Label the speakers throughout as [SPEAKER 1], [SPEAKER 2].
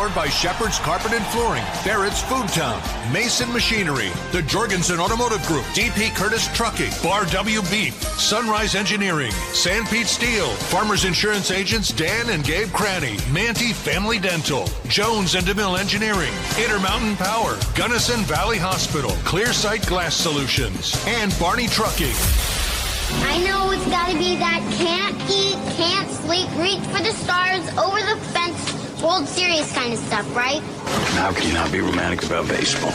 [SPEAKER 1] Powered by Shepherd's Carpet and Flooring, Barrett's Food Town, Mason Machinery, the Jorgensen Automotive Group, DP Curtis Trucking, Bar W Beef, Sunrise Engineering, Sandpete Steel, Farmers Insurance Agents Dan and Gabe Cranny, Manti Family Dental, Jones and DeMille Engineering, Intermountain Power, Gunnison Valley Hospital, Clearsight Glass Solutions, and Barney Trucking.
[SPEAKER 2] I know it's gotta be that can't eat, can't sleep, reach for the stars, over the fence, World Series kind of stuff, right?
[SPEAKER 3] How can you not be romantic about baseball?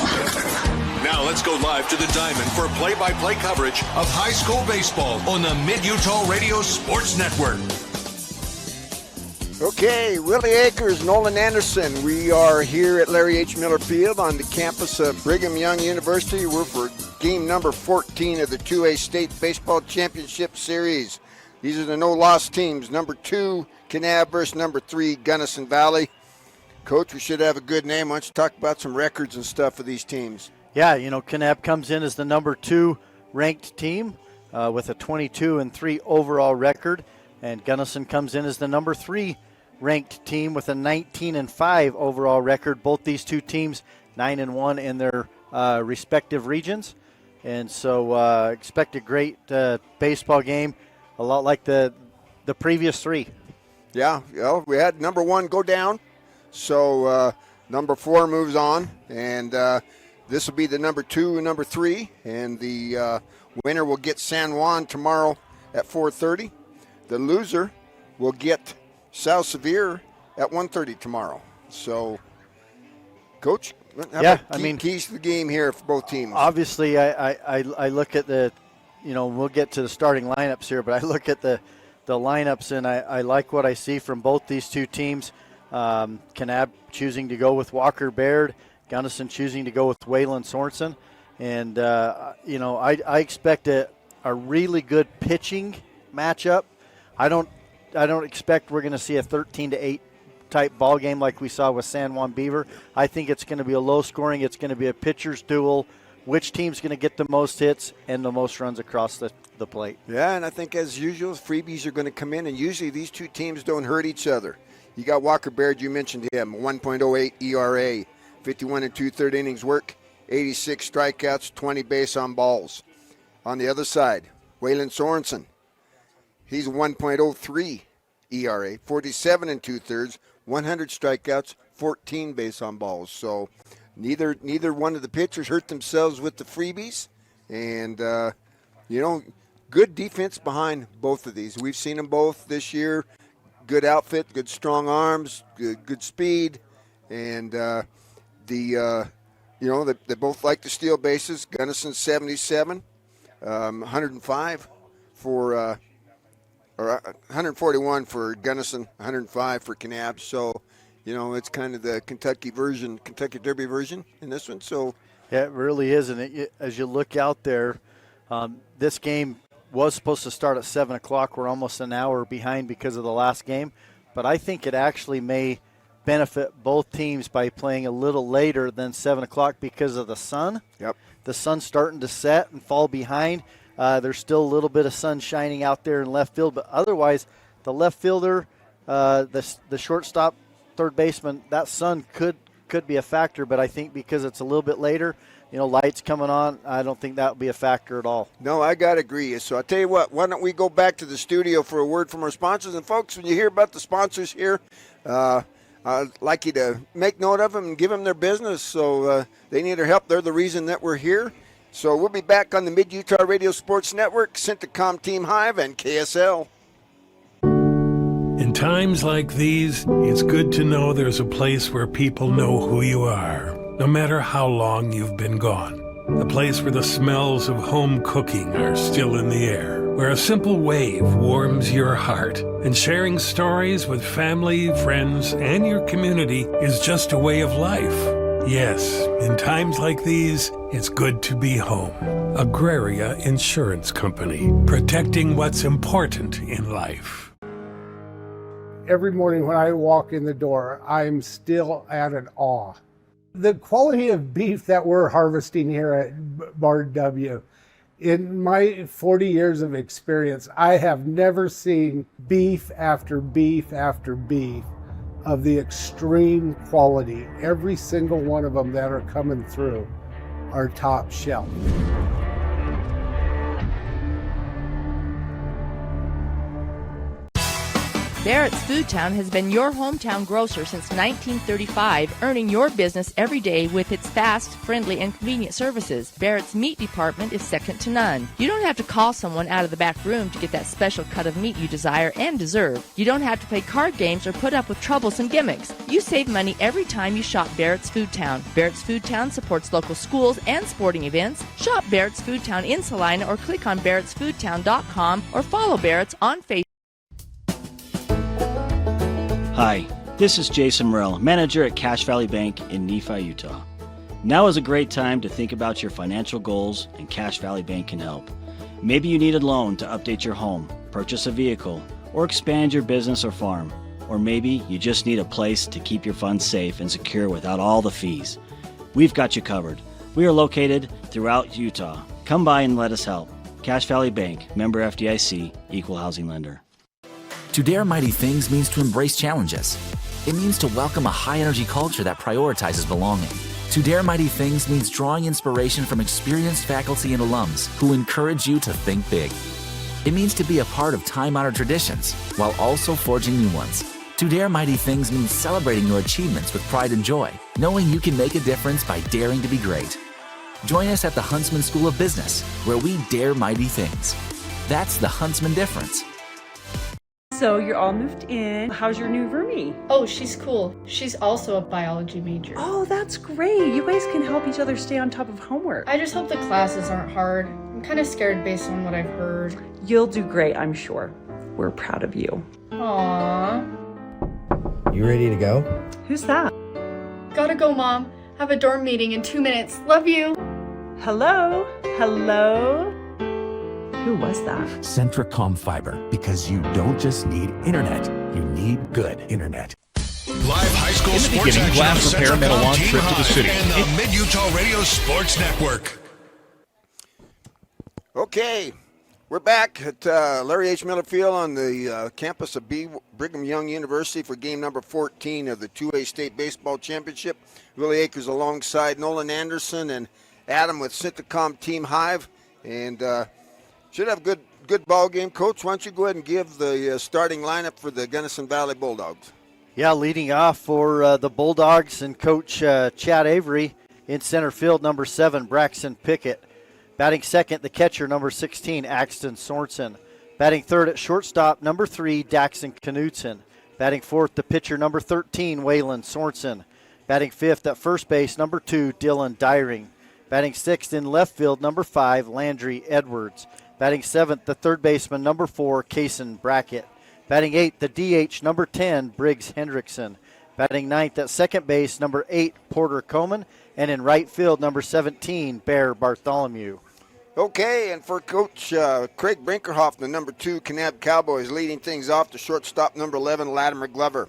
[SPEAKER 1] Now let's go live to the Diamond for play-by-play coverage of high school baseball on the Mid-Utah Radio Sports Network.
[SPEAKER 4] Okay, Willie Akers, Nolan Anderson. We are here at Larry H. Miller Field on the campus of Brigham Young University. We're for game number 14 of the 2A State Baseball Championship Series. These are the no-loss teams. Number 2, Kanab versus number 3, Gunnison Valley. Coach, we should have a good name. Why don't you talk about some records and stuff for these teams?
[SPEAKER 5] Yeah, Kanab comes in as the number 2 ranked team with a 22-3 overall record. And Gunnison comes in as the number 3 ranked team with a 19-5 overall record. Both these two teams 9-1 in their respective regions. And so expect a great baseball game, a lot like the previous 3.
[SPEAKER 4] Yeah, we had number 1 go down, so number 4 moves on, and this will be the number 2 and number 3, and the winner will get San Juan tomorrow at 4:30. The loser will get South Sevier at 1:30 tomorrow. So, Coach, keys to the game here for both teams.
[SPEAKER 5] Obviously, I look at the, we'll get to the starting lineups here, but I look at the lineups and I like what I see from both these two teams. Kanab choosing to go with Walker Baird, Gunnison choosing to go with Waylon Sorensen. And, I expect a really good pitching matchup. I don't expect we're going to see a 13-8 type ball game like we saw with San Juan Beaver. I think it's going to be a low scoring. It's going to be a pitcher's duel. Which team's going to get the most hits and the most runs across the plate? Yeah,
[SPEAKER 4] and I think as usual, freebies are going to come in, and usually these two teams don't hurt each other. You got Walker Baird, you mentioned him, 1.08 ERA, 51 2/3 innings work, 86 strikeouts, 20 base on balls. On the other side, Waylon Sorensen. He's 1.03 ERA, 47 2/3, 100 strikeouts, 14 base on balls. So neither one of the pitchers hurt themselves with the freebies. And, good defense behind both of these. We've seen them both this year. Good outfit, good strong arms, good speed. And, they both like to steal bases. Gunnison 77, 105 for... 141 for Gunnison, 105 for Kanab. So, it's kind of the Kentucky Derby version in this one. So,
[SPEAKER 5] yeah, it really is. And as you look out there, this game was supposed to start at 7 o'clock. We're almost an hour behind because of the last game. But I think it actually may benefit both teams by playing a little later than 7 o'clock because of the sun.
[SPEAKER 4] Yep.
[SPEAKER 5] The sun's starting to set and fall behind. There's still a little bit of sun shining out there in left field, but otherwise, the left fielder, the shortstop, third baseman, that sun could be a factor. But I think because it's a little bit later, lights coming on, I don't think that would be a factor at all.
[SPEAKER 4] No, I got to agree. So I'll tell you what, why don't we go back to the studio for a word from our sponsors? And folks, when you hear about the sponsors here, I'd like you to make note of them and give them their business. So they need our help. They're the reason that we're here. So we'll be back on the Mid-Utah Radio Sports Network, Centacom Team Hive, and KSL.
[SPEAKER 6] In times like these, it's good to know there's a place where people know who you are, no matter how long you've been gone. A place where the smells of home cooking are still in the air, where a simple wave warms your heart, and sharing stories with family, friends, and your community is just a way of life. Yes, in times like these, it's good to be home. Agraria Insurance Company, protecting what's important in life.
[SPEAKER 7] Every morning when I walk in the door, I'm still at an awe. The quality of beef that we're harvesting here at Bar W, in my 40 years of experience, I have never seen beef after beef after beef of the extreme quality. Every single one of them that are coming through are top shelf.
[SPEAKER 8] Barrett's Foodtown has been your hometown grocer since 1935, earning your business every day with its fast, friendly, and convenient services. Barrett's meat department is second to none. You don't have to call someone out of the back room to get that special cut of meat you desire and deserve. You don't have to play card games or put up with troublesome gimmicks. You save money every time you shop Barrett's Foodtown. Barrett's Foodtown supports local schools and sporting events. Shop Barrett's Foodtown in Salina or click on barrettsfoodtown.com or follow Barrett's on Facebook.
[SPEAKER 9] Hi, this is Jason Morrell, manager at Cache Valley Bank in Nephi, Utah. Now is a great time to think about your financial goals, and Cache Valley Bank can help. Maybe you need a loan to update your home, purchase a vehicle, or expand your business or farm. Or maybe you just need a place to keep your funds safe and secure without all the fees. We've got you covered. We are located throughout Utah. Come by and let us help. Cache Valley Bank, member FDIC, equal housing lender.
[SPEAKER 10] To dare mighty things means to embrace challenges. It means to welcome a high-energy culture that prioritizes belonging. To dare mighty things means drawing inspiration from experienced faculty and alums who encourage you to think big. It means to be a part of time-honored traditions while also forging new ones. To dare mighty things means celebrating your achievements with pride and joy, knowing you can make a difference by daring to be great. Join us at the Huntsman School of Business, where we dare mighty things. That's the Huntsman difference.
[SPEAKER 11] So you're all moved in. How's your new roomie?
[SPEAKER 12] Oh, she's cool. She's also a biology major.
[SPEAKER 11] Oh, that's great. You guys can help each other stay on top of homework.
[SPEAKER 12] I just hope the classes aren't hard. I'm kind of scared based on what I've heard.
[SPEAKER 11] You'll do great, I'm sure. We're proud of you.
[SPEAKER 12] Aww.
[SPEAKER 13] You ready to go?
[SPEAKER 11] Who's that?
[SPEAKER 12] Gotta go, Mom. Have a dorm meeting in 2 minutes. Love you.
[SPEAKER 11] Hello? Hello? Who was that?
[SPEAKER 13] Centricom Fiber, because you don't just need internet, you need good internet.
[SPEAKER 1] Live high school sports action
[SPEAKER 14] glass repair, metal launch
[SPEAKER 1] Team
[SPEAKER 14] trip to the city.
[SPEAKER 1] And the Mid-Utah Radio Sports Network.
[SPEAKER 4] Okay, we're back at Larry H. Miller Field on the campus of Brigham Young University for game number 14 of the 2A State Baseball Championship. Willie Akers alongside Nolan Anderson and Adam with Centricom Team Hive. And should have a good ball game. Coach, why don't you go ahead and give the starting lineup for the Gunnison Valley Bulldogs?
[SPEAKER 5] Yeah, leading off for the Bulldogs and Coach Chad Avery in center field, number 7, Braxton Pickett. Batting second, the catcher, number 16, Axton Sorensen. Batting third at shortstop, number 3, Daxon Knudsen. Batting fourth, the pitcher, number 13, Waylon Sorensen. Batting fifth at first base, number 2, Dylan Dyring. Batting sixth in left field, number 5, Landry Edwards. Batting seventh, the third baseman, number 4, Kaysen Brackett. Batting eighth, the DH, number 10, Briggs Hendrickson. Batting ninth at second base, number 8, Porter Coleman. And in right field, number 17, Bear Bartholomew.
[SPEAKER 4] Okay, and for Coach Craig Brinkerhoff, the number 2, Kanab Cowboys, leading things off, the shortstop, number 11, Latimer Glover.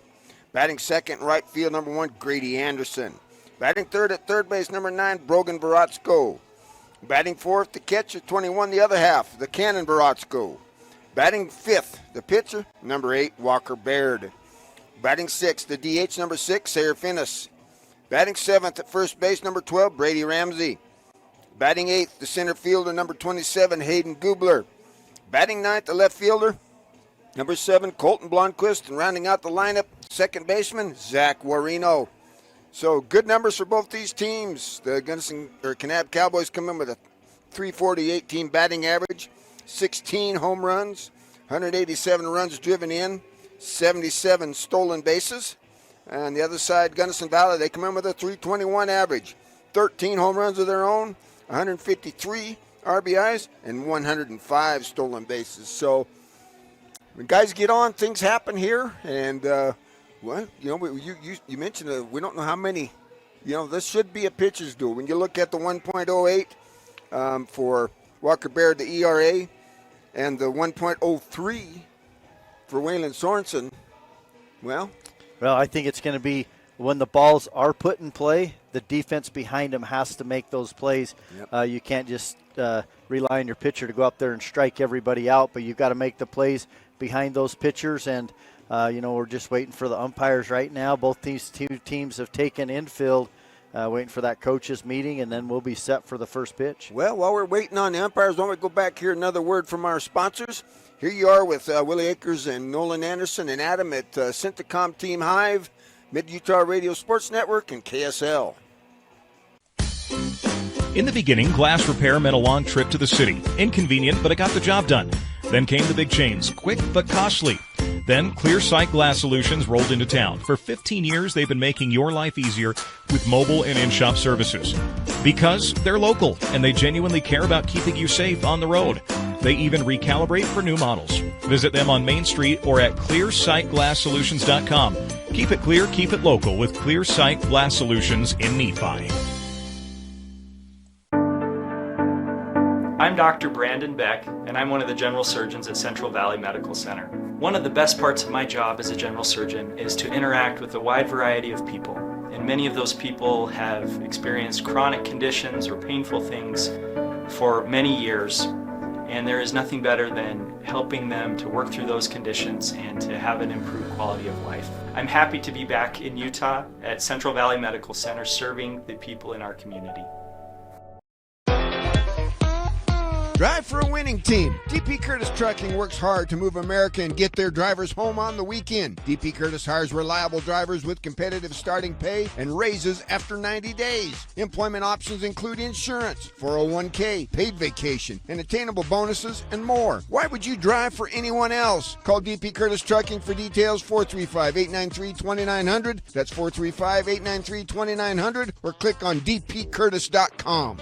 [SPEAKER 4] Batting second in right field, number 1, Grady Anderson. Batting third at third base, number 9, Brogan Baratsko. Batting fourth, the catcher, 21, the other half, the Cannon Baratsko. Batting fifth, the pitcher, number 8, Walker Baird. Batting sixth, the DH, number 6, Sayer Finnis. Batting seventh at first base, number 12, Brady Ramsey. Batting eighth, the center fielder, number 27, Hayden Gubler. Batting ninth, the left fielder, number 7, Colton Blomquist. And rounding out the lineup, second baseman, Zach Warino. So good numbers for both these teams. The Gunnison or Kanab Cowboys come in with a .348 team batting average, 16 home runs, 187 runs driven in, 77 stolen bases. And the other side, Gunnison Valley, they come in with a .321 average, 13 home runs of their own, 153 RBIs, and 105 stolen bases. So when guys get on, things happen here. And well, you know, you mentioned we don't know how many. You know, this should be a pitcher's duel. When you look at the 1.08 for Walker Baird, the ERA, and the 1.03 for Waylon Sorensen, well,
[SPEAKER 5] I think it's going to be when the balls are put in play, the defense behind them has to make those plays. Yep. You can't just rely on your pitcher to go up there and strike everybody out, but you've got to make the plays behind those pitchers. And We're just waiting for the umpires right now. Both these two teams have taken infield, waiting for that coaches meeting, and then we'll be set for the first pitch.
[SPEAKER 4] Well, while we're waiting on the umpires, why don't we go back here, another word from our sponsors. Here you are with Willie Akers and Nolan Anderson and Adam at Centacom Team Hive, Mid-Utah Radio Sports Network, and KSL.
[SPEAKER 14] In the beginning, glass repair meant a long trip to the city. Inconvenient, but it got the job done. Then came the big chains, quick but costly. Then Clear Sight Glass Solutions rolled into town. For 15 years, they've been making your life easier with mobile and in-shop services. Because they're local, and they genuinely care about keeping you safe on the road. They even recalibrate for new models. Visit them on Main Street or at clearsightglasssolutions.com. Keep it clear, keep it local with Clear Sight Glass Solutions in Nephi.
[SPEAKER 15] I'm Dr. Brandon Beck, and I'm one of the general surgeons at Central Valley Medical Center. One of the best parts of my job as a general surgeon is to interact with a wide variety of people. And many of those people have experienced chronic conditions or painful things for many years. And there is nothing better than helping them to work through those conditions and to have an improved quality of life. I'm happy to be back in Utah at Central Valley Medical Center serving the people in our community.
[SPEAKER 4] Drive for a winning team. DP Curtis Trucking works hard to move America and get their drivers home on the weekend. DP Curtis hires reliable drivers with competitive starting pay and raises after 90 days. Employment options include insurance, 401k, paid vacation, and attainable bonuses, and more. Why would you drive for anyone else? Call DP Curtis Trucking for details, 435-893-2900. That's 435-893-2900, or click on dpcurtis.com.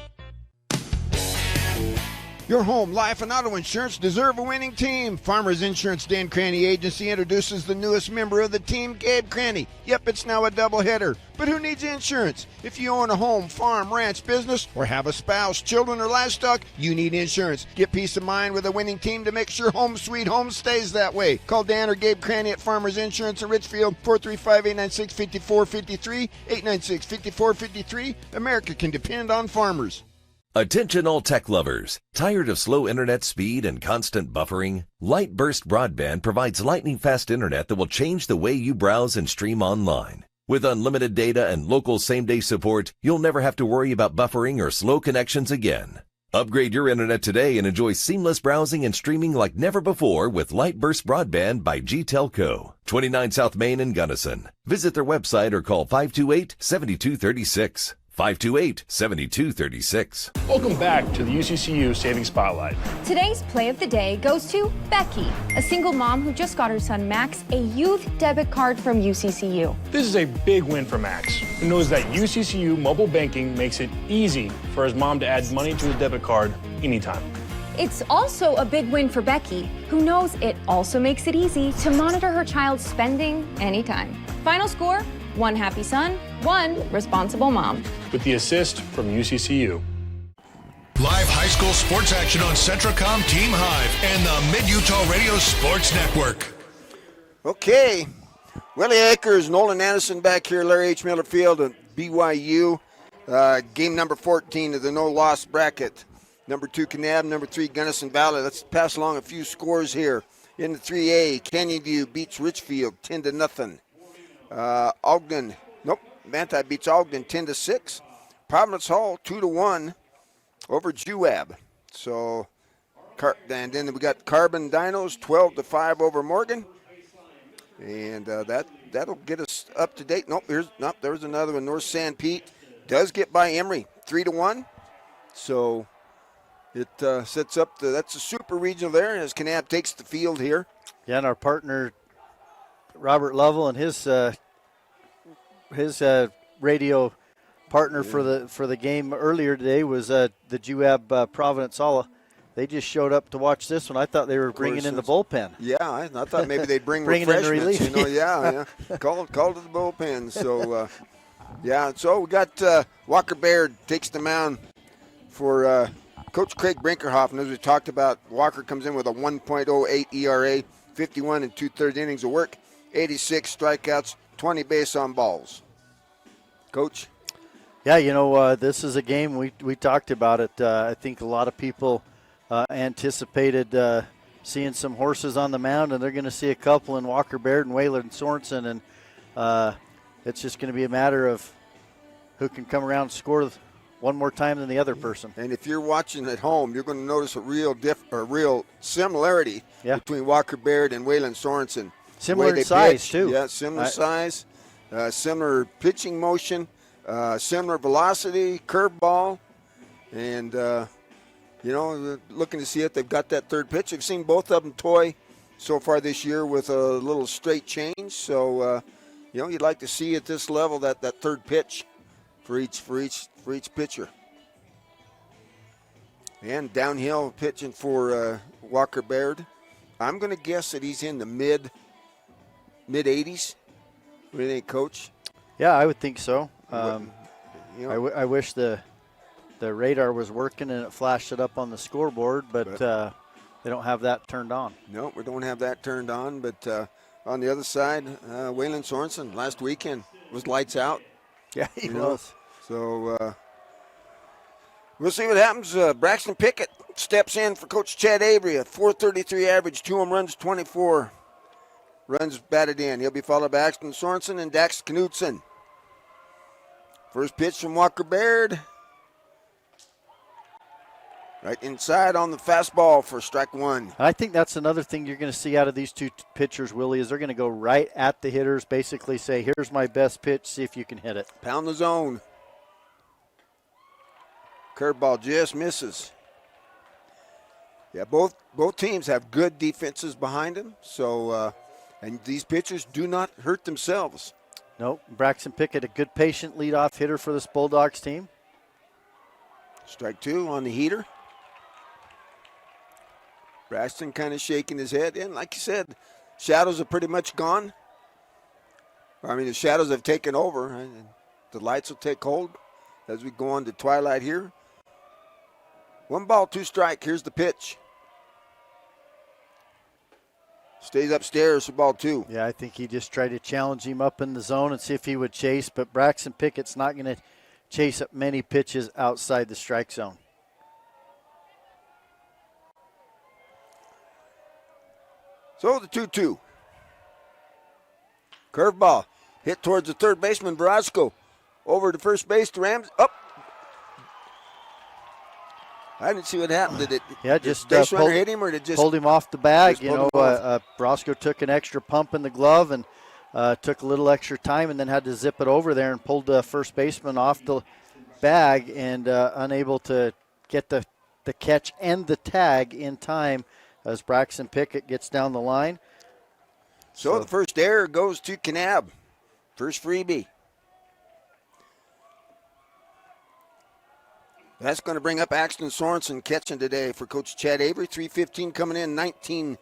[SPEAKER 4] Your home, life, and auto insurance deserve a winning team. Farmers Insurance Dan Cranny Agency introduces the newest member of the team, Gabe Cranny. Yep, it's now a doubleheader. But who needs insurance? If you own a home, farm, ranch, business, or have a spouse, children, or livestock, you need insurance. Get peace of mind with a winning team to make sure home sweet home stays that way. Call Dan or Gabe Cranny at Farmers Insurance in Richfield, 435-896-5453, 896-5453. America can depend on farmers.
[SPEAKER 16] Attention all tech lovers. Tired of slow internet speed and constant buffering? Light Burst Broadband provides lightning-fast internet that will change the way you browse and stream online. With unlimited data and local same-day support, you'll never have to worry about buffering or slow connections again. Upgrade your internet today and enjoy seamless browsing and streaming like never before with Light Burst Broadband by G-Telco. 29 South Main in Gunnison. Visit their website or call 528-7236. 528-7236.
[SPEAKER 17] Welcome back to the UCCU Savings Spotlight.
[SPEAKER 18] Today's play of the day goes to Becky, a single mom who just got her son Max a youth debit card from UCCU.
[SPEAKER 17] This is a big win for Max, who knows that UCCU mobile banking makes it easy for his mom to add money to his debit card anytime.
[SPEAKER 18] It's also a big win for Becky, who knows it also makes it easy to monitor her child's spending anytime. Final score, 1 happy son, 1 responsible mom.
[SPEAKER 17] With the assist from UCCU.
[SPEAKER 1] Live high school sports action on Centracom Team Hive and the Mid-Utah Radio Sports Network.
[SPEAKER 4] Okay. Willie Akers, Nolan Anderson back here, Larry H. Miller Field at BYU. Game number 14 of the no-loss bracket. Number 2, Kanab. Number 3, Gunnison Valley. Let's pass along a few scores here. In the 3A, Canyon View beats Richfield 10-0. Ogden, Manti beats Ogden 10-6. Providence Hall 2-1 over Juab. So, and then we got Carbon Dinos 12-5 over Morgan, and that'll get us up to date. There's another one. North San Pete does get by Emory 3-1. So it sets up that's a super regional there as Kanab takes the field here.
[SPEAKER 5] Yeah, and our partner Robert Lovell and his radio partner for the game earlier today was the Juab Providence Hall. They just showed up to watch this one. I thought they were bringing in the bullpen.
[SPEAKER 4] Yeah, I thought maybe they'd bring
[SPEAKER 5] in
[SPEAKER 4] refreshments.
[SPEAKER 5] relief.
[SPEAKER 4] Yeah. Call to the bullpen. So, So we got Walker Baird takes the mound for Coach Craig Brinkerhoff. And as we talked about, Walker comes in with a 1.08 ERA, 51 and 2/3 innings of work, 86 strikeouts, 20 base on balls. Coach?
[SPEAKER 5] Yeah, this is a game we talked about it. I think a lot of people anticipated seeing some horses on the mound, and they're going to see a couple in Walker Baird and Waylon Sorensen, and it's just going to be a matter of who can come around and score one more time than the other person.
[SPEAKER 4] And if you're watching at home, you're going to notice a real similarity between Walker Baird and Waylon Sorensen.
[SPEAKER 5] Similar in size, too.
[SPEAKER 4] Yeah, similar size, similar pitching motion, similar velocity, curveball, and, looking to see if they've got that third pitch. I've seen both of them toy so far this year with a little straight change. So, you'd like to see at this level that third pitch for each pitcher. And downhill pitching for Walker Baird. I'm going to guess that he's in the mid 80s. What do you think, Coach?
[SPEAKER 5] Yeah, I would think so. I wish the radar was working and it flashed it up on the scoreboard, but they don't have that turned on.
[SPEAKER 4] No, we don't have that turned on. But on the other side, Waylon Sorensen last weekend was lights out.
[SPEAKER 5] Yeah, he was.
[SPEAKER 4] So we'll see what happens. Braxton Pickett steps in for Coach Chad Avery, a .433 average, 2 home runs, 24 runs batted in. He'll be followed by Axton Sorensen and Dax Knudsen. First pitch from Walker Baird. Right inside on the fastball for strike one.
[SPEAKER 5] I think that's another thing you're going to see out of these two pitchers, Willie, is they're going to go right at the hitters, basically say, here's my best pitch, see if you can hit it.
[SPEAKER 4] Pound the zone. Curveball just misses. Yeah, both teams have good defenses behind them, so and these pitchers do not hurt themselves.
[SPEAKER 5] Nope. Braxton Pickett, a good patient leadoff hitter for this Bulldogs team.
[SPEAKER 4] Strike two on the heater. Braxton kind of shaking his head. And like you said, shadows are pretty much gone. I mean, the shadows have taken over. And the lights will take hold as we go on to twilight here. 1 ball, 2 strike. Here's the pitch. Stays upstairs for ball 2.
[SPEAKER 5] Yeah, I think he just tried to challenge him up in the zone and see if he would chase. But Braxton Pickett's not going to chase up many pitches outside the strike zone.
[SPEAKER 4] So the 2-2. Curveball. Hit towards the third baseman, Verosco. Over to first base to Rams. Up. I didn't see what happened. Did it?
[SPEAKER 5] Yeah, just
[SPEAKER 4] base runner hit him, or did it just
[SPEAKER 5] pulled him off the bag?
[SPEAKER 4] Verosco
[SPEAKER 5] took an extra pump in the glove and took a little extra time, and then had to zip it over there and pulled the first baseman off the bag and unable to get the catch and the tag in time as Braxton Pickett gets down the line.
[SPEAKER 4] So the first error goes to Kanab. First freebie. That's going to bring up Axton Sorensen catching today for Coach Chad Avery. 3:15 coming in, 19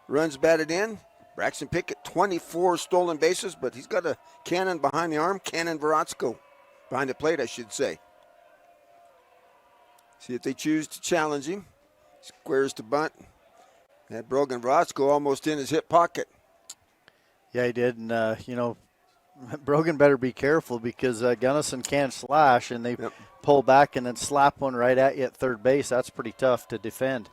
[SPEAKER 4] runs batted in. Braxton Pickett, 24 stolen bases, but he's got a cannon behind the arm. Cannon Verotsko behind the plate, I should say. See if they choose to challenge him. Squares to bunt. That Brogan Verotsko almost in his hip pocket.
[SPEAKER 5] Yeah, he did. And, Brogan better be careful because Gunnison can slash, and they pull back and then slap one right at you at third base. That's pretty tough to defend.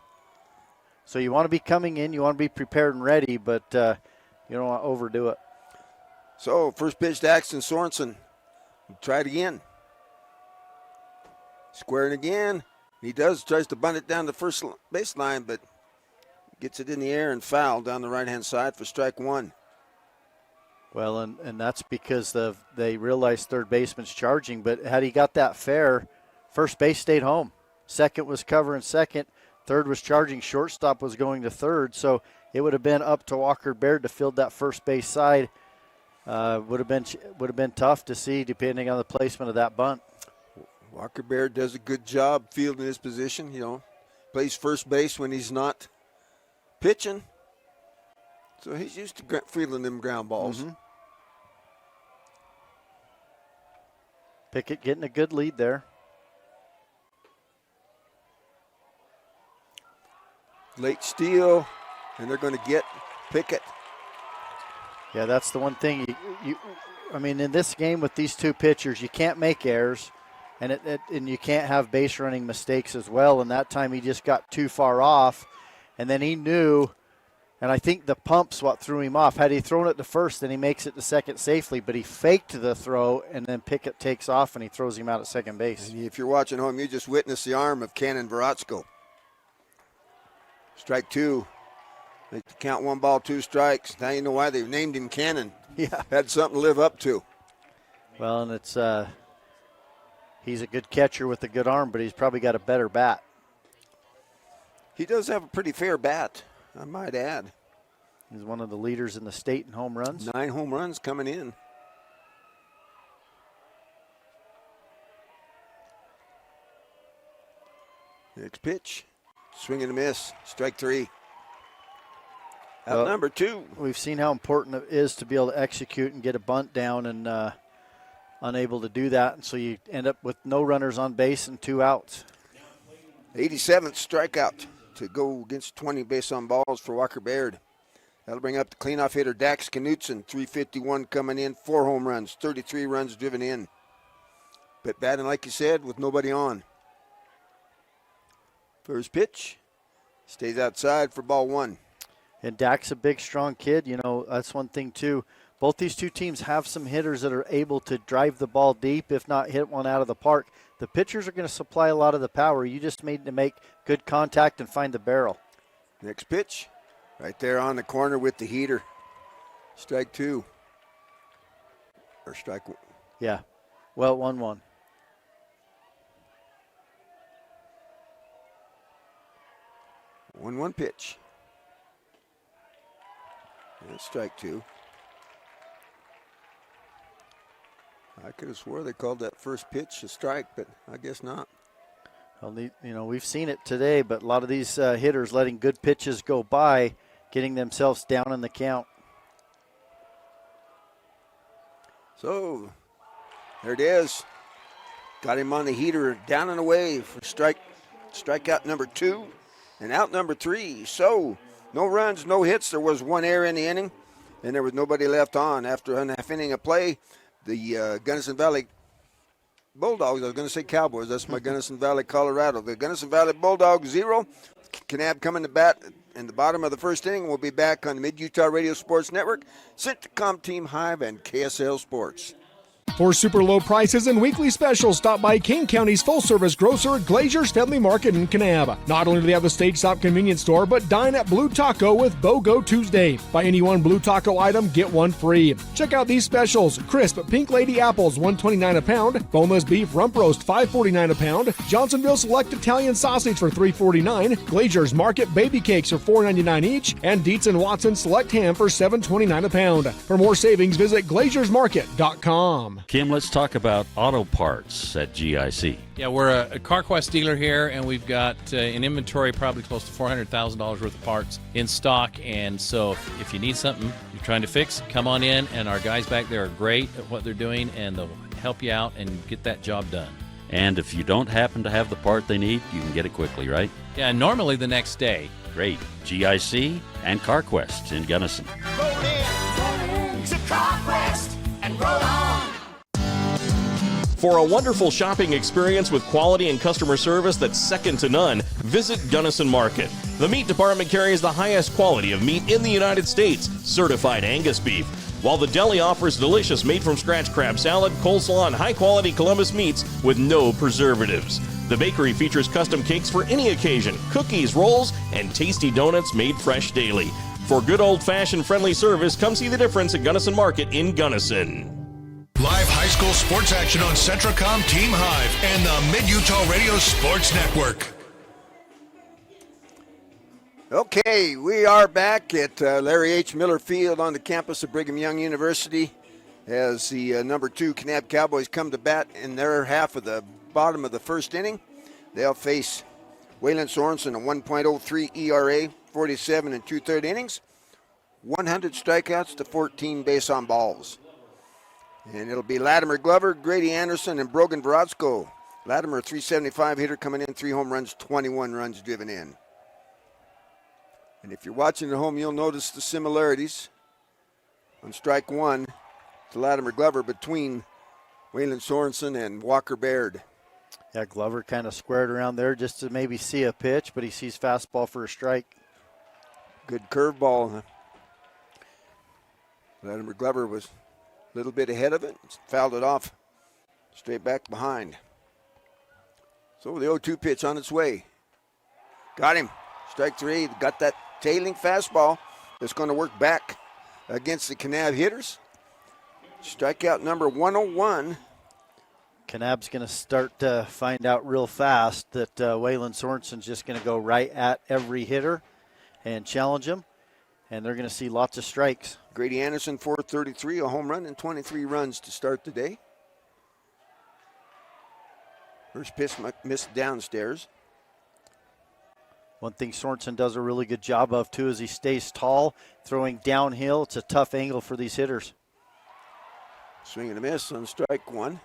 [SPEAKER 5] So you want to be coming in, you want to be prepared and ready, but you don't want to overdo it.
[SPEAKER 4] So first pitch to Axton Sorensen. Try it again. Squaring again. He tries to bunt it down the first baseline, but gets it in the air and foul down the right-hand side for strike one.
[SPEAKER 5] Well, and that's because they realized third baseman's charging, but had he got that fair, first base stayed home. Second was covering second. Third was charging. Shortstop was going to third, so it would have been up to Walker Baird to field that first base side. Would have been tough to see depending on the placement of that bunt.
[SPEAKER 4] Walker Baird does a good job fielding his position. Plays first base when he's not pitching, so he's used to fielding them ground balls.
[SPEAKER 5] Mm-hmm. Pickett getting a good lead there.
[SPEAKER 4] Late steal, and they're going to get Pickett.
[SPEAKER 5] Yeah, that's the one thing. In this game with these two pitchers, you can't make errors, and you can't have base running mistakes as well. And that time he just got too far off, and then he knew, and I think the pump's what threw him off. Had he thrown it to first, then he makes it to second safely, but he faked the throw, and then Pickett takes off, and he throws him out at second base.
[SPEAKER 4] And if you're watching home, you just witnessed the arm of Cannon Veratsko. Strike two. They count 1 ball, 2 strikes. Now you know why they've named him Cannon.
[SPEAKER 5] Yeah.
[SPEAKER 4] Had something to live up to.
[SPEAKER 5] Well, and it's he's a good catcher with a good arm, but he's probably got a better bat.
[SPEAKER 4] He does have a pretty fair bat, I might add.
[SPEAKER 5] He's one of the leaders in the state in home runs.
[SPEAKER 4] 9 home runs coming in. Next pitch. Swing and a miss. Strike 3. Out number 2.
[SPEAKER 5] We've seen how important it is to be able to execute and get a bunt down, and unable to do that. And so you end up with no runners on base and 2 outs.
[SPEAKER 4] 87th strikeout to go against 20 base on balls for Walker Baird. That'll bring up the cleanoff hitter Dax Knutson, 351 coming in, 4 home runs, 33 runs driven in. But batting, like you said, with nobody on. First pitch stays outside for ball 1.
[SPEAKER 5] And Dak's a big, strong kid. You know, that's one thing, too. Both these two teams have some hitters that are able to drive the ball deep, if not hit one out of the park. The pitchers are going to supply a lot of the power. You just need to make good contact and find the barrel.
[SPEAKER 4] Next pitch, right there on the corner with the heater. Strike 2. Or strike 1.
[SPEAKER 5] Yeah. Well, 1-1.
[SPEAKER 4] One pitch. That's strike 2. I could have swore they called that first pitch a strike, but I guess not.
[SPEAKER 5] Well, you know, we've seen it today, but a lot of these hitters letting good pitches go by, getting themselves down in the count.
[SPEAKER 4] So, there it is. Got him on the heater, down and away for strikeout number 2 and out number 3. So, no runs, no hits. There was 1 error in the inning, and there was nobody left on. After a half inning of play, the Gunnison Valley Bulldogs, I was going to say Cowboys, that's my Gunnison Valley, Colorado. The Gunnison Valley Bulldogs 0. Kanab coming to bat in the bottom of the first inning. We'll be back on the Mid-Utah Radio Sports Network, Centricom Team Hive, and KSL Sports.
[SPEAKER 19] For super low prices and weekly specials, stop by King County's full-service grocer, Glazier's Family Market in Kanab. Not only do they have the Steak Stop convenience store, but dine at Blue Taco with BOGO Tuesday. Buy any one Blue Taco item, get one free. Check out these specials: crisp Pink Lady apples, $1.29 a pound; boneless beef rump roast, $5.49 a pound; Johnsonville Select Italian sausage for $3.49; Glazier's Market baby cakes for $4.99 each; and Dietz & Watson Select ham for $7.29 a pound. For more savings, visit glaziersmarket.com.
[SPEAKER 20] Kim, let's talk about auto parts at GIC.
[SPEAKER 21] Yeah, we're a CarQuest dealer here, and we've got an inventory probably close to $400,000 worth of parts in stock. And so if you need something you're trying to fix, come on in, and our guys back there are great at what they're doing, and they'll help you out and get that job done.
[SPEAKER 20] And if you don't happen to have the part they need, you can get it quickly, right?
[SPEAKER 21] Yeah, normally the next day.
[SPEAKER 20] Great. GIC and CarQuest in Gunnison.
[SPEAKER 22] Roll in to CarQuest and roll on.
[SPEAKER 23] For a wonderful shopping experience with quality and customer service that's second to none, visit Gunnison Market. The meat department carries the highest quality of meat in the United States, certified Angus beef, while the deli offers delicious made-from-scratch crab salad, coleslaw, and high-quality Columbus meats with no preservatives. The bakery features custom cakes for any occasion, cookies, rolls, and tasty donuts made fresh daily. For good old-fashioned friendly service, come see the difference at Gunnison Market in Gunnison.
[SPEAKER 1] Live high school sports action on Centricom Team Hive and the Mid-Utah Radio Sports Network.
[SPEAKER 4] Okay, we are back at Larry H. Miller Field on the campus of Brigham Young University as the number 2 Kanab Cowboys come to bat in their half of the bottom of the first inning. They'll face Waylon Sorensen, a 1.03 ERA, 47 and 2/3 innings, 100 strikeouts to 14 base on balls. And it'll be Latimer Glover, Grady Anderson, and Brogan Veratsko. Latimer, 375 hitter coming in, 3 home runs, 21 runs driven in. And if you're watching at home, you'll notice the similarities on strike 1 to Latimer Glover between Waylon Sorensen and Walker Baird.
[SPEAKER 5] Yeah, Glover kind of squared around there just to maybe see a pitch, but he sees fastball for a strike.
[SPEAKER 4] Good curveball. Latimer Glover was a little bit ahead of it. Fouled it off. Straight back behind. So the 0-2 pitch on its way. Got him. Strike three. Got that tailing fastball that's going to work back against the Kanab hitters. Strikeout number 101.
[SPEAKER 5] Kanab's going to start to find out real fast that Waylon Sorensen's just going to go right at every hitter and challenge him, and they're going to see lots of strikes.
[SPEAKER 4] Grady Anderson, 433, a home run and 23 runs to start the day. First pitch missed downstairs.
[SPEAKER 5] One thing Sorensen does a really good job of, too, is he stays tall, throwing downhill. It's a tough angle for these hitters.
[SPEAKER 4] Swing and a miss on strike one.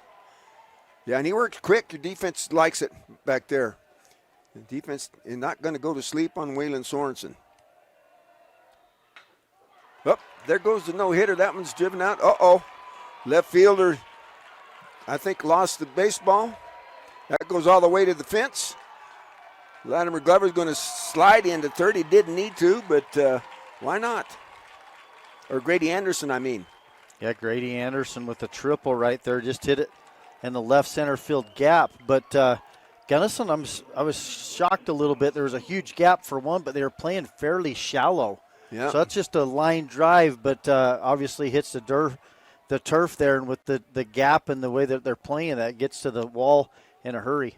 [SPEAKER 4] Yeah, and he works quick. Your defense likes it back there. The defense is not going to go to sleep on Waylon Sorensen. Oh, there goes the no-hitter. That one's driven out. Uh-oh. Left fielder, I think, lost the baseball. That goes all the way to the fence. Latimer Glover's going to slide into third. He didn't need to, but why not? Or Grady Anderson, I mean.
[SPEAKER 5] Yeah, Grady Anderson with a triple right there. Just hit it in the left center field gap. But Gunnison, I was shocked a little bit. There was a huge gap for one, but they were playing fairly shallow.
[SPEAKER 4] Yeah.
[SPEAKER 5] So that's just a line drive, but obviously hits the turf there. And with the gap and the way that they're playing, that gets to the wall in a hurry.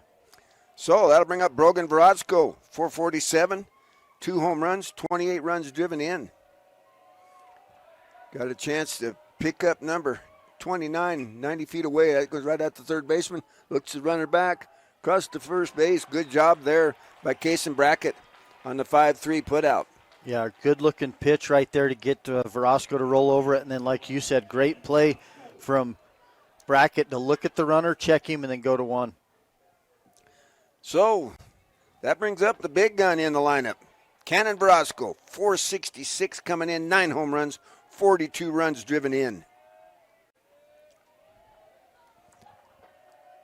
[SPEAKER 4] So that'll bring up Brogan Verotzko, 447, 2 home runs, 28 runs driven in. Got a chance to pick up number 29, 90 feet away. That goes right at the third baseman. Looks the runner back, across to first base. Good job there by Kason Brackett on the 5-3 putout.
[SPEAKER 5] Yeah, good-looking pitch right there to get Verotzko to roll over it. And then, like you said, great play from Brackett to look at the runner, check him, and then go to one.
[SPEAKER 4] So that brings up the big gun in the lineup. Cannon Verotzko, 466 coming in, 9 home runs, 42 runs driven in.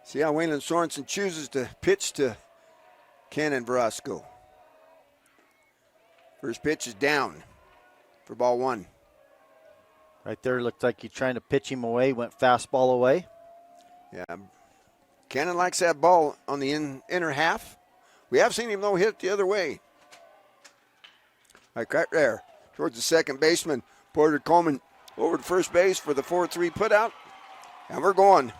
[SPEAKER 4] See how Waylon Sorensen chooses to pitch to Cannon Verotzko. First pitch is down for ball one.
[SPEAKER 5] Right there, looked like he's trying to pitch him away, went fastball away.
[SPEAKER 4] Yeah, Cannon likes that ball on the inner half. We have seen him, though, hit it the other way. Like right there, towards the second baseman, Porter Coleman over to first base for the 4-3 putout. And we're going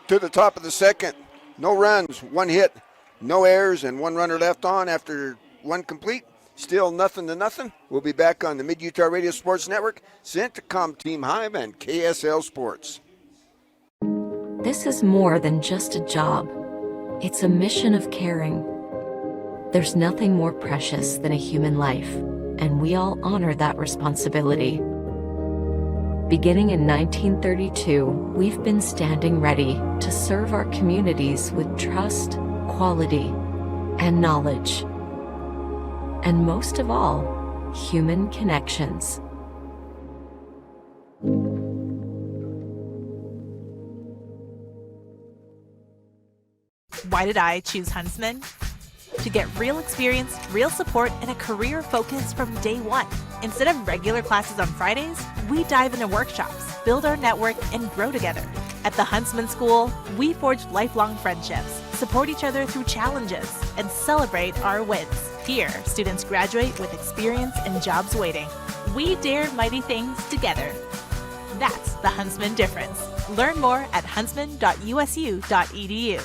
[SPEAKER 4] to the top of the second. No runs, 1 hit, no errors, and 1 runner left on after 1 complete. Still 0-0. We'll be back on the Mid-Utah Radio Sports Network, Centacom Team Hive, and KSL Sports.
[SPEAKER 2] This is more than just a job. It's a mission of caring. There's nothing more precious than a human life, and we all honor that responsibility. Beginning in 1932, we've been standing ready to serve our communities with trust, quality, and knowledge. And most of all, human connections.
[SPEAKER 3] Why did I choose Huntsman? To get real experience, real support, and a career focus from day one. Instead of regular classes on Fridays, we dive into workshops, build our network, and grow together. At the Huntsman School, we forge lifelong friendships, support each other through challenges, and celebrate our wins. Here, students graduate with experience and jobs waiting. We dare mighty things together. That's the Huntsman difference. Learn more at huntsman.usu.edu.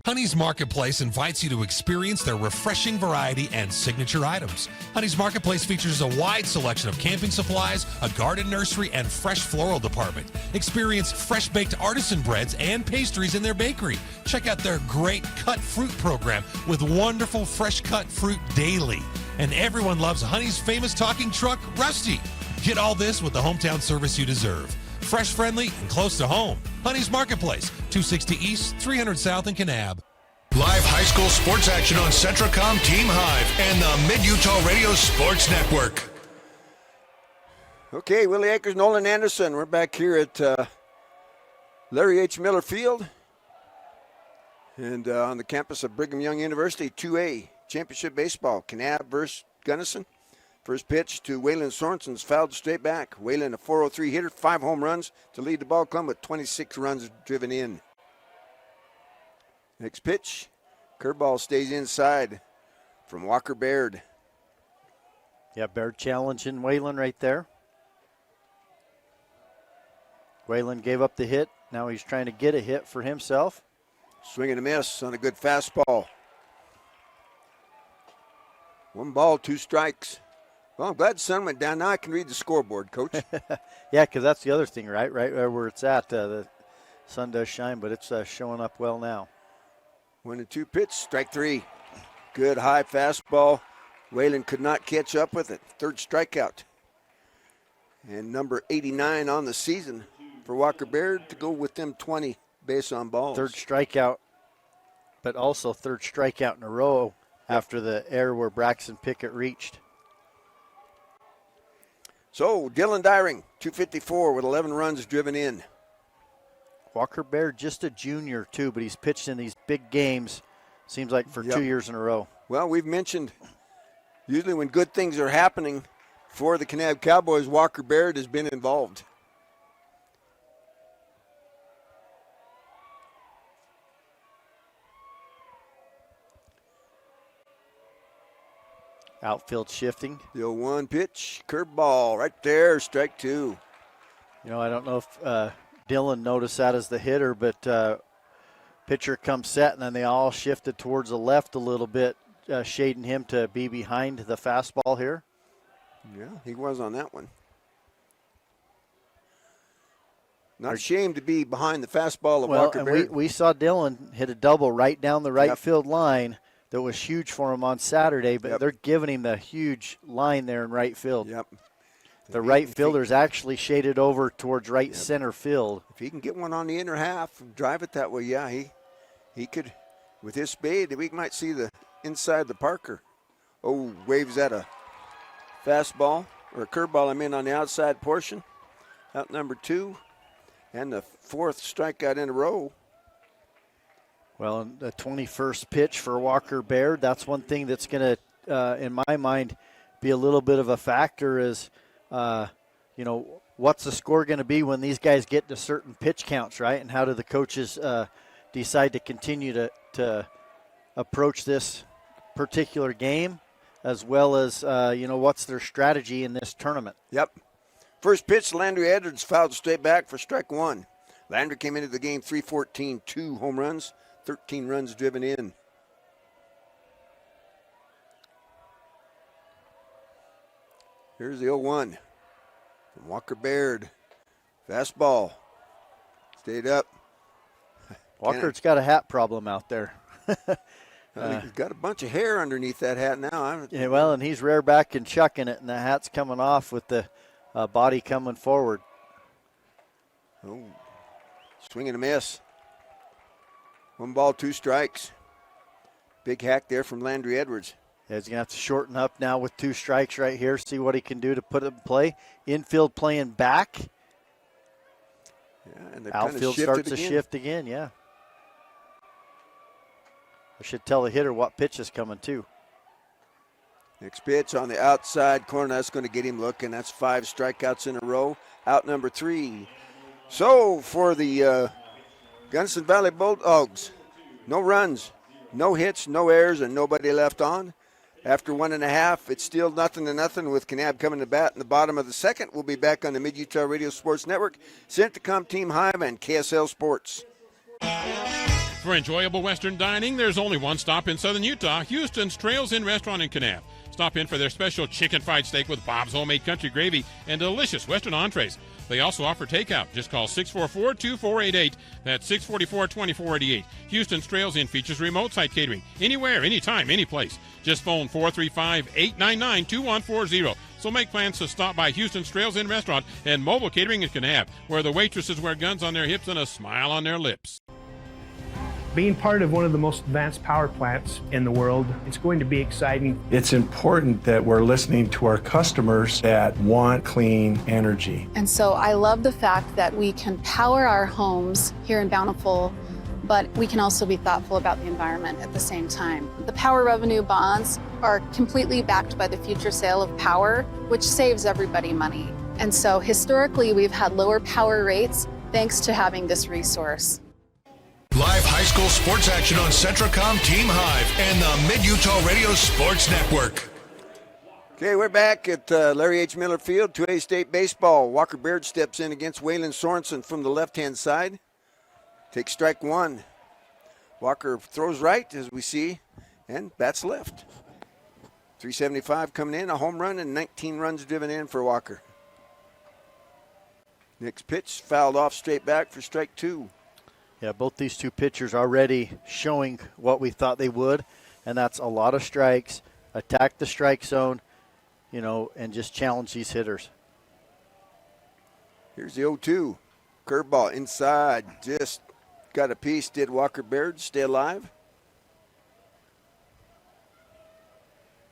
[SPEAKER 6] Honey's Marketplace invites you to experience their refreshing variety and signature items. Honey's Marketplace features a wide selection of camping supplies, a garden nursery, and fresh floral department. Experience fresh-baked artisan breads and pastries in their bakery. Check out their great cut fruit program with wonderful fresh-cut fruit daily. And everyone loves Honey's famous talking truck, Rusty. Get all this with the hometown service you deserve. Fresh, friendly, and close to home. Honey's Marketplace, 260 East, 300 South in Kanab.
[SPEAKER 1] Live high school sports action on Centracom Team Hive and the Mid-Utah Radio Sports Network.
[SPEAKER 4] Okay, Willie Akers, Nolan Anderson. We're back here at Larry H. Miller Field and on the campus of Brigham Young University, 2A Championship Baseball. Kanab versus Gunnison. First pitch to Waylon Sorensen's fouled straight back. Waylon, a 403 hitter, 5 home runs to lead the ball club with 26 runs driven in. Next pitch, curveball stays inside from Walker Baird.
[SPEAKER 5] Yeah, Baird challenging Waylon right there. Waylon gave up the hit. Now he's trying to get a hit for himself.
[SPEAKER 4] Swing and a miss on a good fastball. 1 ball, 2 strikes. Well, I'm glad the sun went down. Now I can read the scoreboard, Coach.
[SPEAKER 5] Yeah, because that's the other thing, right? Right where it's at, the sun does shine, but it's showing up well now.
[SPEAKER 4] 1-2 pitch, strike 3. Good high fastball. Waylon could not catch up with it. 3rd strikeout. And number 89 on the season for Walker Baird to go with them 20 base on balls.
[SPEAKER 5] 3rd strikeout, but also 3rd strikeout in a row after the error where Braxton Pickett reached.
[SPEAKER 4] So, Dylan Dyring, 254 with 11 runs driven in.
[SPEAKER 5] Walker Baird, just a junior too, but he's pitched in these big games, seems like for 2 years in a row.
[SPEAKER 4] Well, we've mentioned usually when good things are happening for the Kanab Cowboys, Walker Baird has been involved.
[SPEAKER 5] Outfield shifting.
[SPEAKER 4] The 0-1 pitch, curveball right there, strike 2.
[SPEAKER 5] You know, I don't know if Dylan noticed that as the hitter, but pitcher comes set, and then they all shifted towards the left a little bit, shading him to be behind the fastball here.
[SPEAKER 4] Yeah, he was on that one. Not ashamed to be behind the fastball of Walker Baird.
[SPEAKER 5] We saw Dylan hit a double right down the right field line. That was huge for him on Saturday, but they're giving him the huge line there in right field. The right fielder's actually shaded over towards right center field.
[SPEAKER 4] If he can get one on the inner half and drive it that way, yeah, he could, with his speed, we might see the inside the Parker. Oh, waves at a fastball, or a curveball, on the outside portion. Out number 2, and the 4th strikeout in a row.
[SPEAKER 5] Well, the 21st pitch for Walker Baird, that's one thing that's going to, in my mind, be a little bit of a factor is, what's the score going to be when these guys get to certain pitch counts, right? And how do the coaches decide to continue to approach this particular game, as well as, what's their strategy in this tournament?
[SPEAKER 4] First pitch, Landry Edwards fouled straight back for strike 1. Landry came into the game 314, 2 home runs. 13 runs driven in. Here's the 0-1 from Walker Baird. Fastball. Stayed up.
[SPEAKER 5] Walker's got a hat problem out there.
[SPEAKER 4] He's got a bunch of hair underneath that hat now.
[SPEAKER 5] Yeah, well, and he's rear back and chucking it, and the hat's coming off with the body coming forward.
[SPEAKER 4] Oh, swing and a miss. 1 ball, 2 strikes. Big hack there from Landry Edwards.
[SPEAKER 5] Yeah, he's going to have to shorten up now with 2 strikes right here, see what he can do to put it in play. Infield playing back.
[SPEAKER 4] Yeah, and
[SPEAKER 5] outfield starts to shift again, yeah. I should tell the hitter what pitch is coming too.
[SPEAKER 4] Next pitch on the outside corner. That's going to get him looking. That's 5 strikeouts in a row. Out number 3. So for the Gunnison Valley Bulldogs, no runs, no hits, no errors, and nobody left on. After 1.5, it's still 0-0 with Kanab coming to bat in the bottom of the 2nd. We'll be back on the Mid-Utah Radio Sports Network, Centricom Team Hive, and KSL Sports.
[SPEAKER 7] For enjoyable Western dining, there's only one stop in Southern Utah, Houston's Trails Inn Restaurant in Kanab. Stop in for their special chicken fried steak with Bob's homemade country gravy and delicious Western entrees. They also offer takeout. Just call 644-2488. That's 644-2488. Houston's Trails Inn features remote site catering. Anywhere, anytime, any place. Just phone 435-899-2140. So make plans to stop by Houston's Trails Inn Restaurant and mobile catering in Kanab, where the waitresses wear guns on their hips and a smile on their lips.
[SPEAKER 8] Being part of one of the most advanced power plants in the world, it's going to be exciting.
[SPEAKER 9] It's important that we're listening to our customers that want clean energy.
[SPEAKER 24] And so I love the fact that we can power our homes here in Bountiful
[SPEAKER 10] but we can also be thoughtful about the environment at the same time. The power revenue bonds are completely backed by the future sale of power, which saves everybody money. And so historically, we've had lower power rates thanks to having this resource.
[SPEAKER 1] Live high school sports action on Centracom Team Hive and the Mid-Utah Radio Sports Network.
[SPEAKER 4] Okay, we're back at Larry H. Miller Field, 2A State Baseball. Walker Baird steps in against Waylon Sorensen from the left-hand side. Takes strike one. Walker throws right, as we see, and bats left. 375 coming in, a home run, and 19 runs driven in for Walker. Next pitch, fouled off straight back for strike two.
[SPEAKER 5] Yeah, both these two pitchers already showing what we thought they would, and that's a lot of strikes, attack the strike zone, and just challenge these hitters.
[SPEAKER 4] Here's the 0-2. Curveball inside, just got a piece. Did Walker Baird stay alive?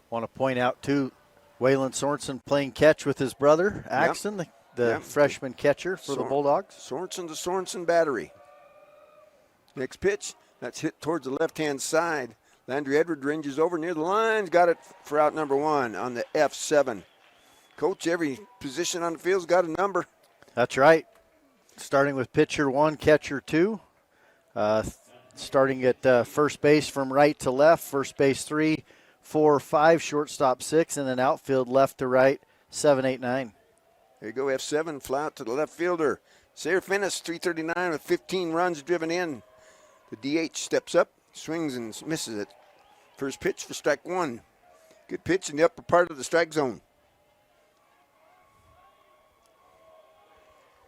[SPEAKER 5] Want to point out, too, Waylon Sorensen playing catch with his brother, Axton, the freshman catcher for the Bulldogs.
[SPEAKER 4] Sorensen to Sorensen battery. Next pitch, that's hit towards the left-hand side. Landry Edwards ranges over near the lines, got it for out number one on the F7. Coach, every position on the field's got a number.
[SPEAKER 5] That's right. Starting with pitcher one, catcher two. Starting at first base from right to left, first base 3, 4, 5, shortstop 6, and then outfield left to right, 7, 8, 9.
[SPEAKER 4] There you go, F7, fly out to the left fielder. Sayre Finnis, 339 with 15 runs driven in. The DH steps up, swings and misses it. First pitch for strike one. Good pitch in the upper part of the strike zone.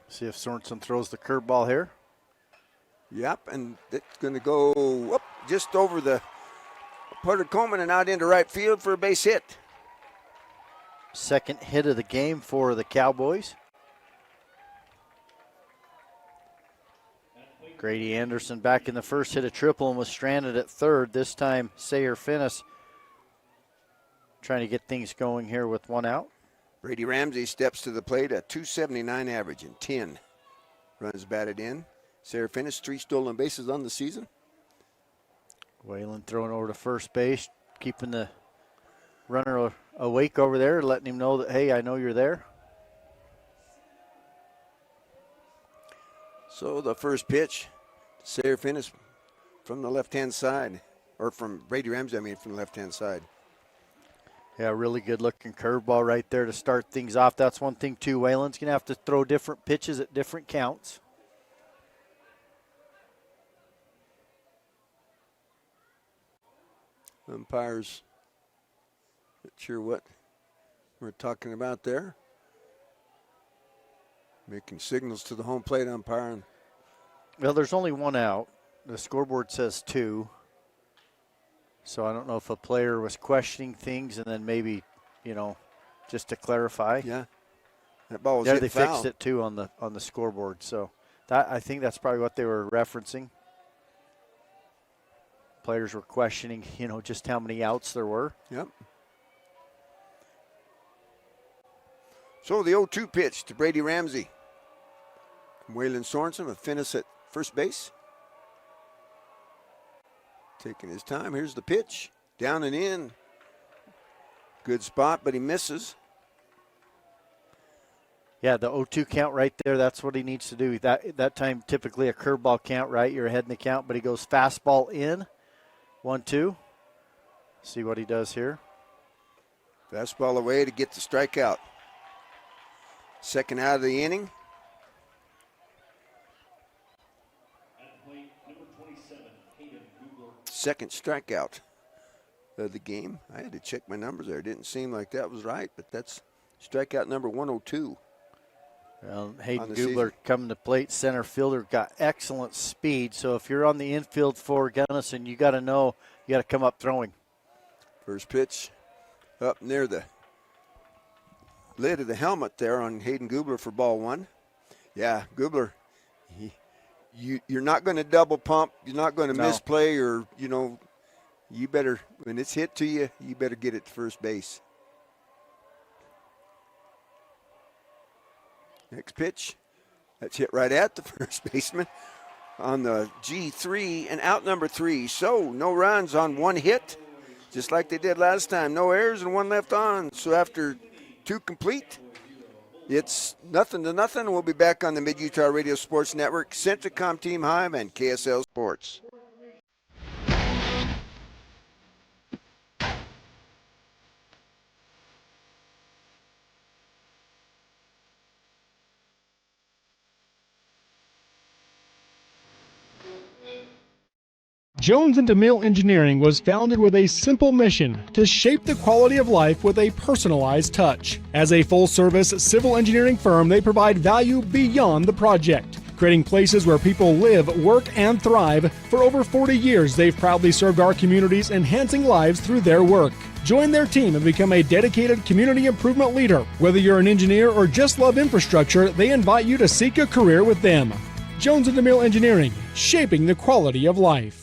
[SPEAKER 5] See if Sorensen throws the curveball here.
[SPEAKER 4] Yep, and it's going to go up just over the part of Coleman and out into right field for a base hit.
[SPEAKER 5] Second hit of the game for the Cowboys. Grady Anderson back in the first, hit a triple and was stranded at third. This time, Sayre Finnis trying to get things going here with one out.
[SPEAKER 4] Brady Ramsey steps to the plate, a .279 average and 10 runs batted in. Sayre Finnis, 3 stolen bases on the season.
[SPEAKER 5] Waylon throwing over to first base, keeping the runner awake over there, letting him know that, hey, I know you're there.
[SPEAKER 4] So the first pitch, Sayre Finnis from the left-hand side, or from Brady Ramsey, from the left-hand side.
[SPEAKER 5] Yeah, really good-looking curveball right there to start things off. That's one thing, too. Waylon's going to have to throw different pitches at different counts.
[SPEAKER 4] Umpires, not sure what we're talking about there. Making signals to the home plate umpire.
[SPEAKER 5] Well, there's only one out. The scoreboard says 2. So I don't know if a player was questioning things and then maybe, just to clarify.
[SPEAKER 4] Yeah. That ball was
[SPEAKER 5] hit
[SPEAKER 4] foul.
[SPEAKER 5] They fixed it too on the scoreboard. So I think that's probably what they were referencing. Players were questioning, just how many outs there were.
[SPEAKER 4] Yep. So the 0-2 pitch to Brady Ramsey. Waylon Sorensen with Finnis at first base. Taking his time. Here's the pitch. Down and in. Good spot, but he misses.
[SPEAKER 5] Yeah, the 0-2 count right there, that's what he needs to do. That time, typically a curveball count, right? You're ahead in the count, but he goes fastball in. 1-2. See what he does here.
[SPEAKER 4] Fastball away to get the strikeout. Second out of the inning. Second strikeout of the game. I had to check my numbers there. It didn't seem like that was right, but that's strikeout number 102.
[SPEAKER 5] Well, Hayden Gubler coming to plate, center fielder, got excellent speed. So if you're on the infield for Gunnison, you got to know you got to come up throwing.
[SPEAKER 4] First pitch up near the lid of the helmet there on Hayden Gubler for ball one. Yeah, Gubler, you're not going to double pump. You're not going to misplay or, you better, when it's hit to you, you better get it to first base. Next pitch, that's hit right at the first baseman. on the G3 and out number 3. So no runs on 1 hit, just like they did last time. No errors and 1 left on. So after 2 complete, it's 0-0. We'll be back on the Mid-Utah Radio Sports Network, Centricom Team Hive, and KSL Sports.
[SPEAKER 19] Jones and DeMille Engineering was founded with a simple mission to shape the quality of life with a personalized touch. As a full-service civil engineering firm, they provide value beyond the project, creating places where people live, work, and thrive. For over 40 years, they've proudly served our communities, enhancing lives through their work. Join their team and become a dedicated community improvement leader. Whether you're an engineer or just love infrastructure, they invite you to seek a career with them. Jones and DeMille Engineering, shaping the quality of life.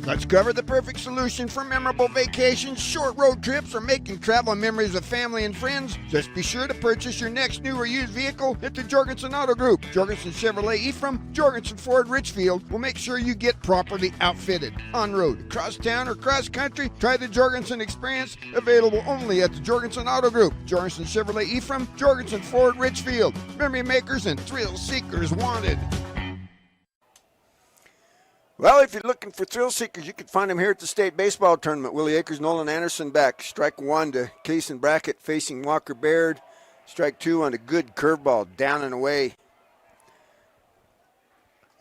[SPEAKER 4] Let's cover the perfect solution for memorable vacations, short road trips, or making travel memories with family and friends. Just be sure to purchase your next new or used vehicle at the Jorgensen Auto Group. Jorgensen Chevrolet Ephraim, Jorgensen Ford Richfield will make sure you get properly outfitted. On road, across town, or cross country, try the Jorgensen experience, available only at the Jorgensen Auto Group. Jorgensen Chevrolet Ephraim, Jorgensen Ford Richfield. Memory makers and thrill seekers wanted. Well, if you're looking for thrill seekers, you can find them here at the state baseball tournament. Willie Akers, Nolan Anderson back. Strike 1 to Kason Brackett facing Walker Baird. Strike 2 on a good curveball, down and away.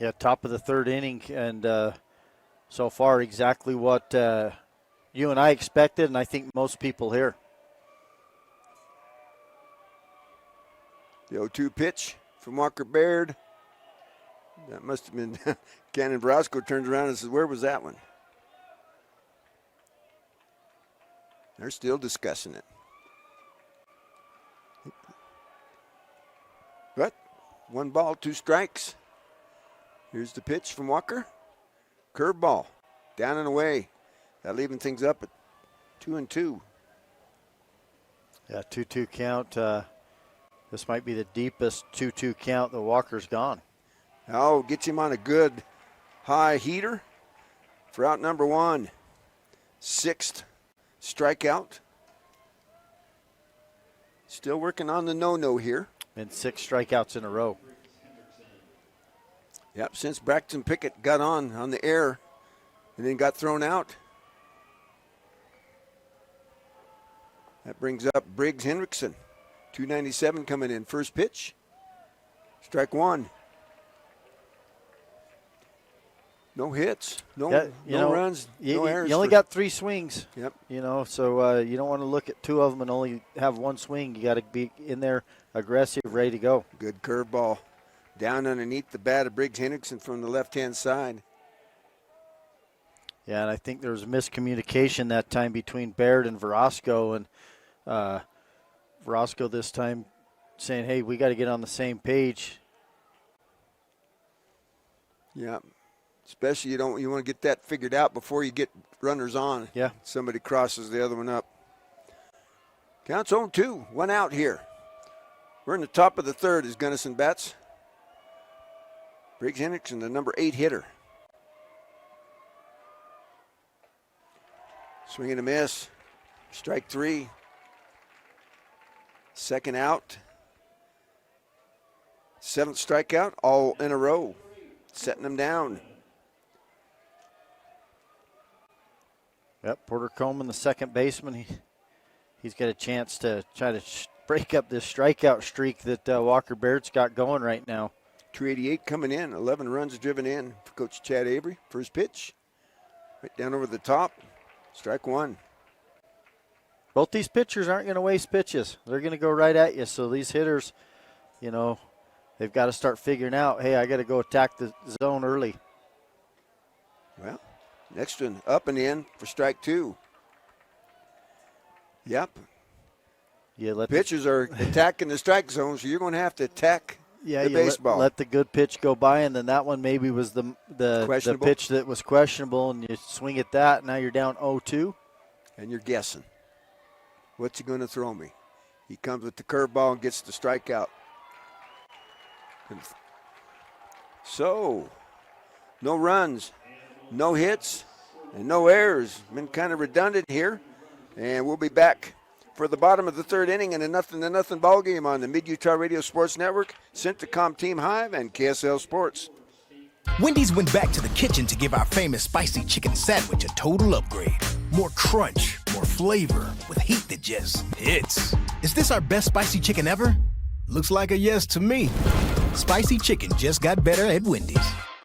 [SPEAKER 5] Yeah, top of the 3rd inning, and so far exactly what you and I expected, and I think most people here.
[SPEAKER 4] The 0-2 pitch from Walker Baird. That must have been Cannon Brasco turns around and says, where was that one? They're still discussing it. But 1 ball, 2 strikes. Here's the pitch from Walker. Curveball, down and away. That leaving things up at 2-2.
[SPEAKER 5] Yeah, 2-2 count. This might be the deepest 2-2 count that Walker's gone.
[SPEAKER 4] Oh, gets him on a good high heater for out number 1. 6th strikeout. Still working on the no-no here.
[SPEAKER 5] And 6 strikeouts in a row.
[SPEAKER 4] Yep, since Braxton Pickett got on the air and then got thrown out. That brings up Briggs Hendrickson. 297 coming in. First pitch. Strike 1. No hits, no runs, no errors.
[SPEAKER 5] You only got 3 swings.
[SPEAKER 4] Yep.
[SPEAKER 5] So you don't want to look at 2 of them and only have 1 swing. You got to be in there aggressive, ready to go.
[SPEAKER 4] Good curveball. Down underneath the bat of Briggs Hendrickson from the left-hand side.
[SPEAKER 5] Yeah, and I think there was a miscommunication that time between Baird and Verosco, and Verosco this time saying, hey, we got to get on the same page.
[SPEAKER 4] Yeah. Especially you want to get that figured out before you get runners on.
[SPEAKER 5] Yeah.
[SPEAKER 4] Somebody crosses the other one up. Counts 0-2, 1 out here. We're in the top of the 3rd as Gunnison bats. Briggs Hendrickson, the number 8 hitter. Swing and a miss. Strike 3. 2nd out. 7th strikeout, all in a row. Setting them down.
[SPEAKER 5] Yep, Porter Coleman, the second baseman, he's got a chance to try to break up this strikeout streak that Walker Baird's got going right now.
[SPEAKER 4] 288 coming in, 11 runs driven in for Coach Chad Avery. First pitch, right down over the top, strike 1.
[SPEAKER 5] Both these pitchers aren't going to waste pitches. They're going to go right at you. So these hitters, they've got to start figuring out, hey, I got to go attack the zone early.
[SPEAKER 4] Well, next one up and in for strike 2. Yep.
[SPEAKER 5] Yeah,
[SPEAKER 4] pitchers are attacking the strike zone, so you're going to have to attack the baseball.
[SPEAKER 5] Let the good pitch go by, and then that one maybe was the pitch that was questionable, and you swing at that. Now you're down 0-2.
[SPEAKER 4] And you're guessing. What's he going to throw me? He comes with the curveball and gets the strikeout. So, no runs, no hits, and no errors. Been kind of redundant here. And we'll be back for the bottom of the third inning in a 0-0 ball game on the Mid-Utah Radio Sports Network, Centricom Team Hive, and KSL Sports.
[SPEAKER 11] Wendy's went back to the kitchen to give our famous spicy chicken sandwich a total upgrade. More crunch, more flavor, with heat that just hits. Is this our best spicy chicken ever? Looks like a yes to me. Spicy chicken just got better at Wendy's.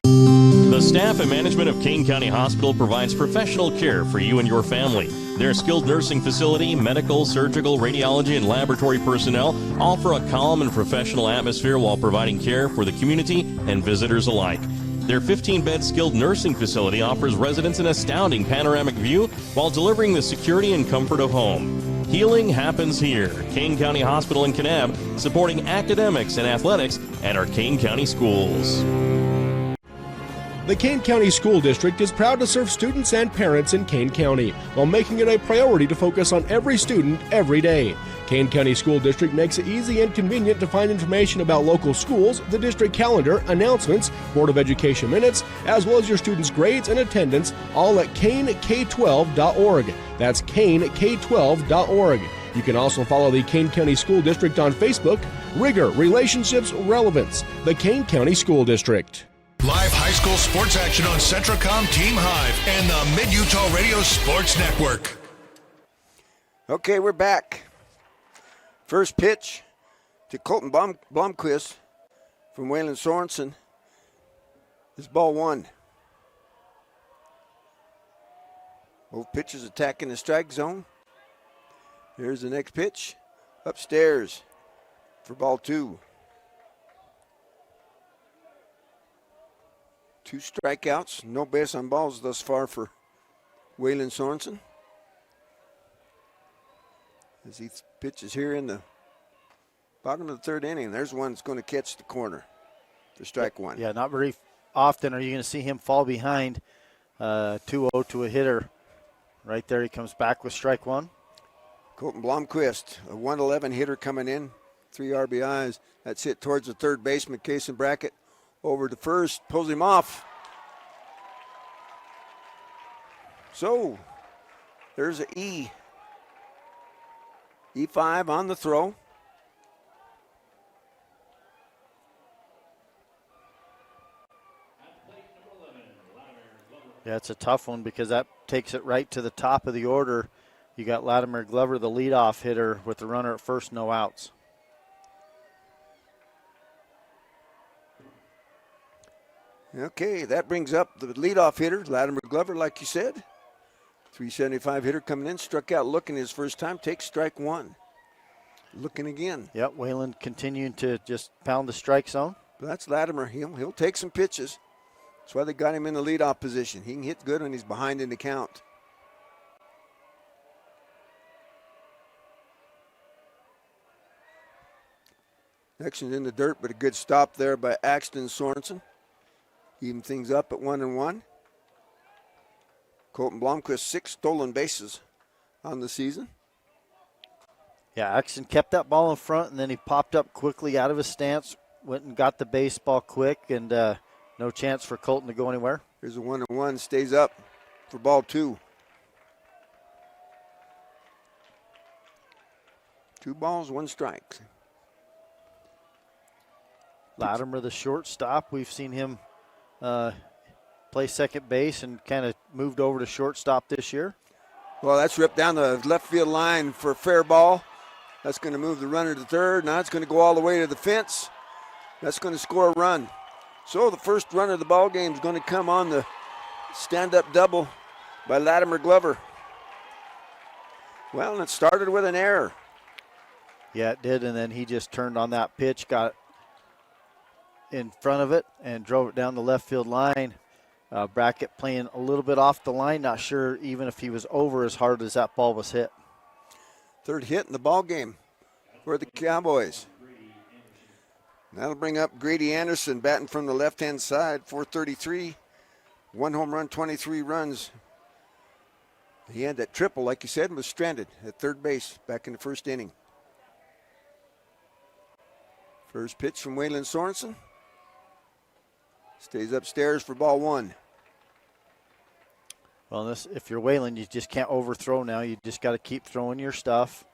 [SPEAKER 23] The staff and management of Kane County Hospital provides professional care for you and your family. Their skilled nursing facility, medical, surgical, radiology, and laboratory personnel offer a calm and professional atmosphere while providing care for the community and visitors alike. Their 15-bed skilled nursing facility offers residents an astounding panoramic view while delivering the security and comfort of home. Healing happens here. Kane County Hospital in Kanab, supporting academics and athletics at our Kane County schools.
[SPEAKER 19] The Kane County School District is proud to serve students and parents in Kane County while making it a priority to focus on every student every day. Kane County School District makes it easy and convenient to find information about local schools, the district calendar, announcements, Board of Education minutes, as well as your students' grades and attendance, all at kanek12.org. That's kanek12.org. You can also follow the Kane County School District on Facebook. Rigor, Relationships, Relevance. The Kane County School District.
[SPEAKER 1] Live high school sports action on Centricom Team Hive and the Mid-Utah Radio Sports Network.
[SPEAKER 4] Okay, we're back. First pitch to Colton Blomquist from Waylon Sorensen is ball one. Both pitchers attacking the strike zone. Here's the next pitch. Upstairs for ball two. 2 strikeouts, no base on balls thus far for Waylon Sorensen. As he pitches here in the bottom of the third inning, there's one that's going to catch the corner for strike one.
[SPEAKER 5] Yeah, not very often are you going to see him fall behind 2-0 to a hitter. Right there, he comes back with strike one.
[SPEAKER 4] Colton Blomquist, a 111 hitter coming in, 3 RBIs. That's hit towards the third baseman, Kason Brackett. Over to first, pulls him off. So, there's an E5 on the throw.
[SPEAKER 5] Yeah, it's a tough one because that takes it right to the top of the order. You got Latimer Glover, the leadoff hitter, with the runner at first, no outs.
[SPEAKER 4] Okay, that brings up the leadoff hitter, Latimer Glover, like you said. 375 hitter coming in, struck out looking his first time, takes strike one. Looking again.
[SPEAKER 5] Yep, Wayland continuing to just pound the strike zone.
[SPEAKER 4] But that's Latimer. He'll take some pitches. That's why they got him in the leadoff position. He can hit good when he's behind in the count. Next one's in the dirt, but a good stop there by Axton Sorensen. Even things up at 1-1. Colton Blomquist, 6 stolen bases on the season.
[SPEAKER 5] Yeah, Axton kept that ball in front, and then he popped up quickly out of his stance, went and got the baseball quick, and no chance for Colton to go anywhere.
[SPEAKER 4] Here's a 1-1, stays up for ball two. 2 balls, 1 strike.
[SPEAKER 5] Latimer, the shortstop, we've seen him play second base and kind of moved over to shortstop this year.
[SPEAKER 4] Well, that's ripped down the left field line for a fair ball. That's going to move the runner to third. Now it's going to go all the way to the fence. That's going to score a run. So the first run of the ball game is going to come on the stand-up double by Latimer Glover. Well, and it started with an error.
[SPEAKER 5] Yeah, it did, and then he just turned on that pitch, got in front of it, and drove it down the left field line. Brackett playing a little bit off the line, not sure even if he was over as hard as that ball was hit.
[SPEAKER 4] Third hit in the ball game for the Cowboys. That'll bring up Grady Anderson batting from the left-hand side, 433. 1 home run, 23 runs. He had that triple, like you said, and was stranded at third base back in the first inning. First pitch from Waylon Sorensen. Stays upstairs for ball one.
[SPEAKER 5] Well, if you're Wayland, you just can't overthrow now. You just got to keep throwing your stuff.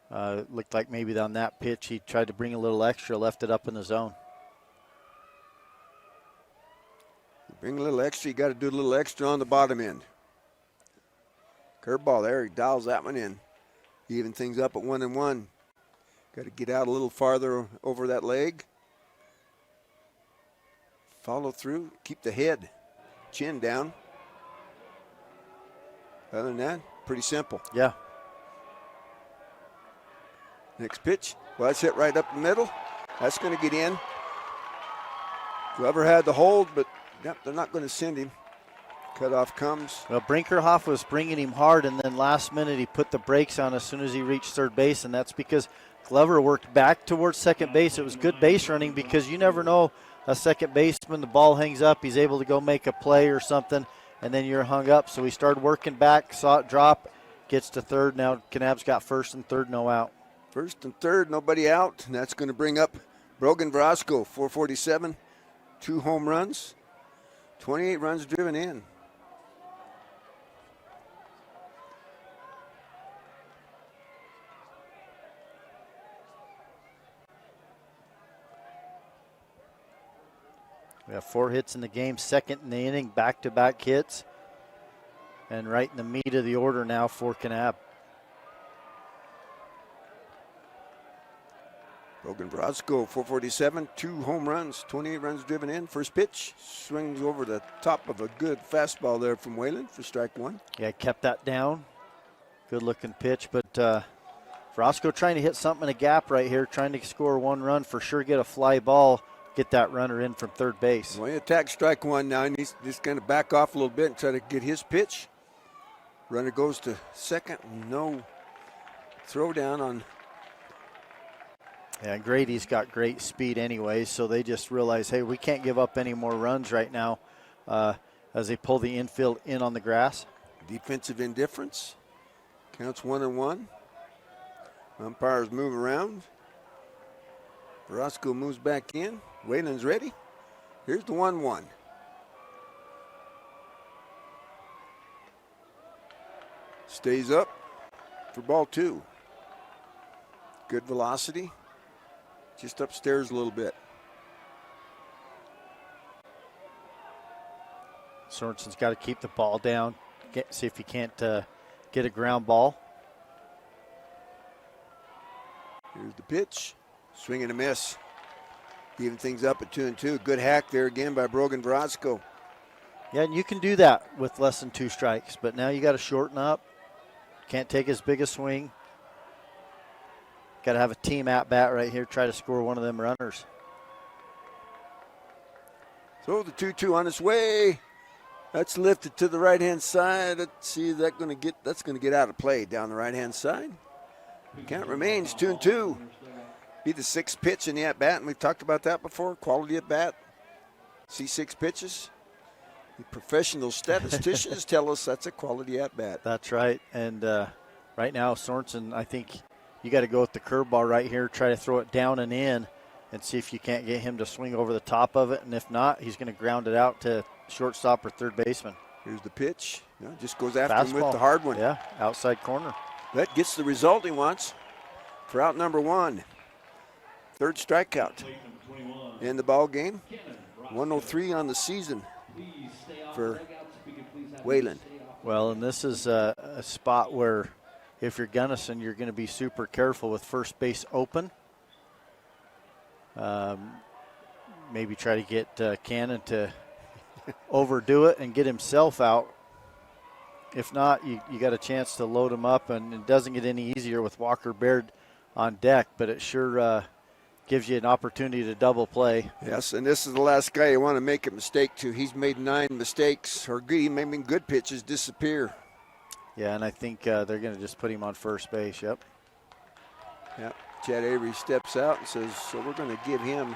[SPEAKER 5] Looked like maybe on that pitch he tried to bring a little extra, left it up in the zone.
[SPEAKER 4] Bring a little extra, you got to do a little extra on the bottom end. Curveball there, he dials that one in. Even things up at 1-1. Got to get out a little farther over that leg. Follow through, keep the head, chin down. Other than that, pretty simple.
[SPEAKER 5] Yeah.
[SPEAKER 4] Next pitch. Well, that's hit right up the middle. That's going to get in. Glover had the hold, but yep, they're not going to send him. Cutoff comes.
[SPEAKER 5] Well, Brinkerhoff was bringing him hard, and then last minute he put the brakes on as soon as he reached third base, and that's because Glover worked back towards second base. It was good base running because you never know a second baseman, the ball hangs up, he's able to go make a play or something, and then you're hung up. So he started working back, saw it drop, gets to third. Now Kanab's got first and third, no out.
[SPEAKER 4] First and third, nobody out, and that's going to bring up Brogan Verosco, 447, 2 home runs, 28 runs driven in.
[SPEAKER 5] We have 4 hits in the game, second in the inning, back-to-back hits, and right in the meat of the order now for Kanab.
[SPEAKER 4] Brogan Verosco, 447, 2 home runs, 28 runs driven in. First pitch, swings over the top of a good fastball there from Wayland for strike one.
[SPEAKER 5] Yeah, kept that down. Good-looking pitch, but Verosco trying to hit something in a gap right here, trying to score 1 run, for sure get a fly ball, get that runner in from third base.
[SPEAKER 4] Well, he attacked strike one now, and he's just going to back off a little bit and try to get his pitch. Runner goes to second, no throw down on.
[SPEAKER 5] Yeah, Grady's got great speed anyway, so they just realize, hey, we can't give up any more runs right now as they pull the infield in on the grass.
[SPEAKER 4] Defensive indifference. Counts 1-1. Umpires move around. Verosco moves back in. Wayland's ready. Here's the 1-1. Stays up for ball 2. Good velocity. Just upstairs a little bit.
[SPEAKER 5] Sorensen's got to keep the ball down. See if he can't get a ground ball.
[SPEAKER 4] Here's the pitch. Swing and a miss. Even things up at 2-2. Good hack there again by Brogan Verosco.
[SPEAKER 5] Yeah, and you can do that with less than 2 strikes, but now you got to shorten up. Can't take as big a swing. Got to have a team at bat right here, try to score one of them runners.
[SPEAKER 4] So the 2-2 on its way. That's lifted to the right-hand side. Let's see, that's going to get out of play down the right-hand side. Count remains 2-2. Be the 6th pitch in the at-bat, and we've talked about that before. Quality at-bat. See 6 pitches. The professional statisticians tell us that's a quality at-bat.
[SPEAKER 5] That's right. And right now, Sorensen, I think you got to go with the curveball right here, try to throw it down and in, and see if you can't get him to swing over the top of it. And if not, he's going to ground it out to shortstop or third baseman.
[SPEAKER 4] Here's the pitch. Just goes after him with the hard one.
[SPEAKER 5] Yeah, outside corner.
[SPEAKER 4] That gets the result he wants for out number 1. 3rd strikeout in the ball game. 103 on the season for Wayland.
[SPEAKER 5] Well, and this is a spot where if you're Gunnison, you're going to be super careful with first base open. Maybe try to get Cannon to overdo it and get himself out. If not, you got a chance to load him up, and it doesn't get any easier with Walker Baird on deck, but it sure gives you an opportunity to double play.
[SPEAKER 4] Yes, and this is the last guy you want to make a mistake to. He's made 9 mistakes, or he made good pitches disappear.
[SPEAKER 5] Yeah, and I think they're going to just put him on first base, yep.
[SPEAKER 4] Yep, Chad Avery steps out and says, so we're going to give him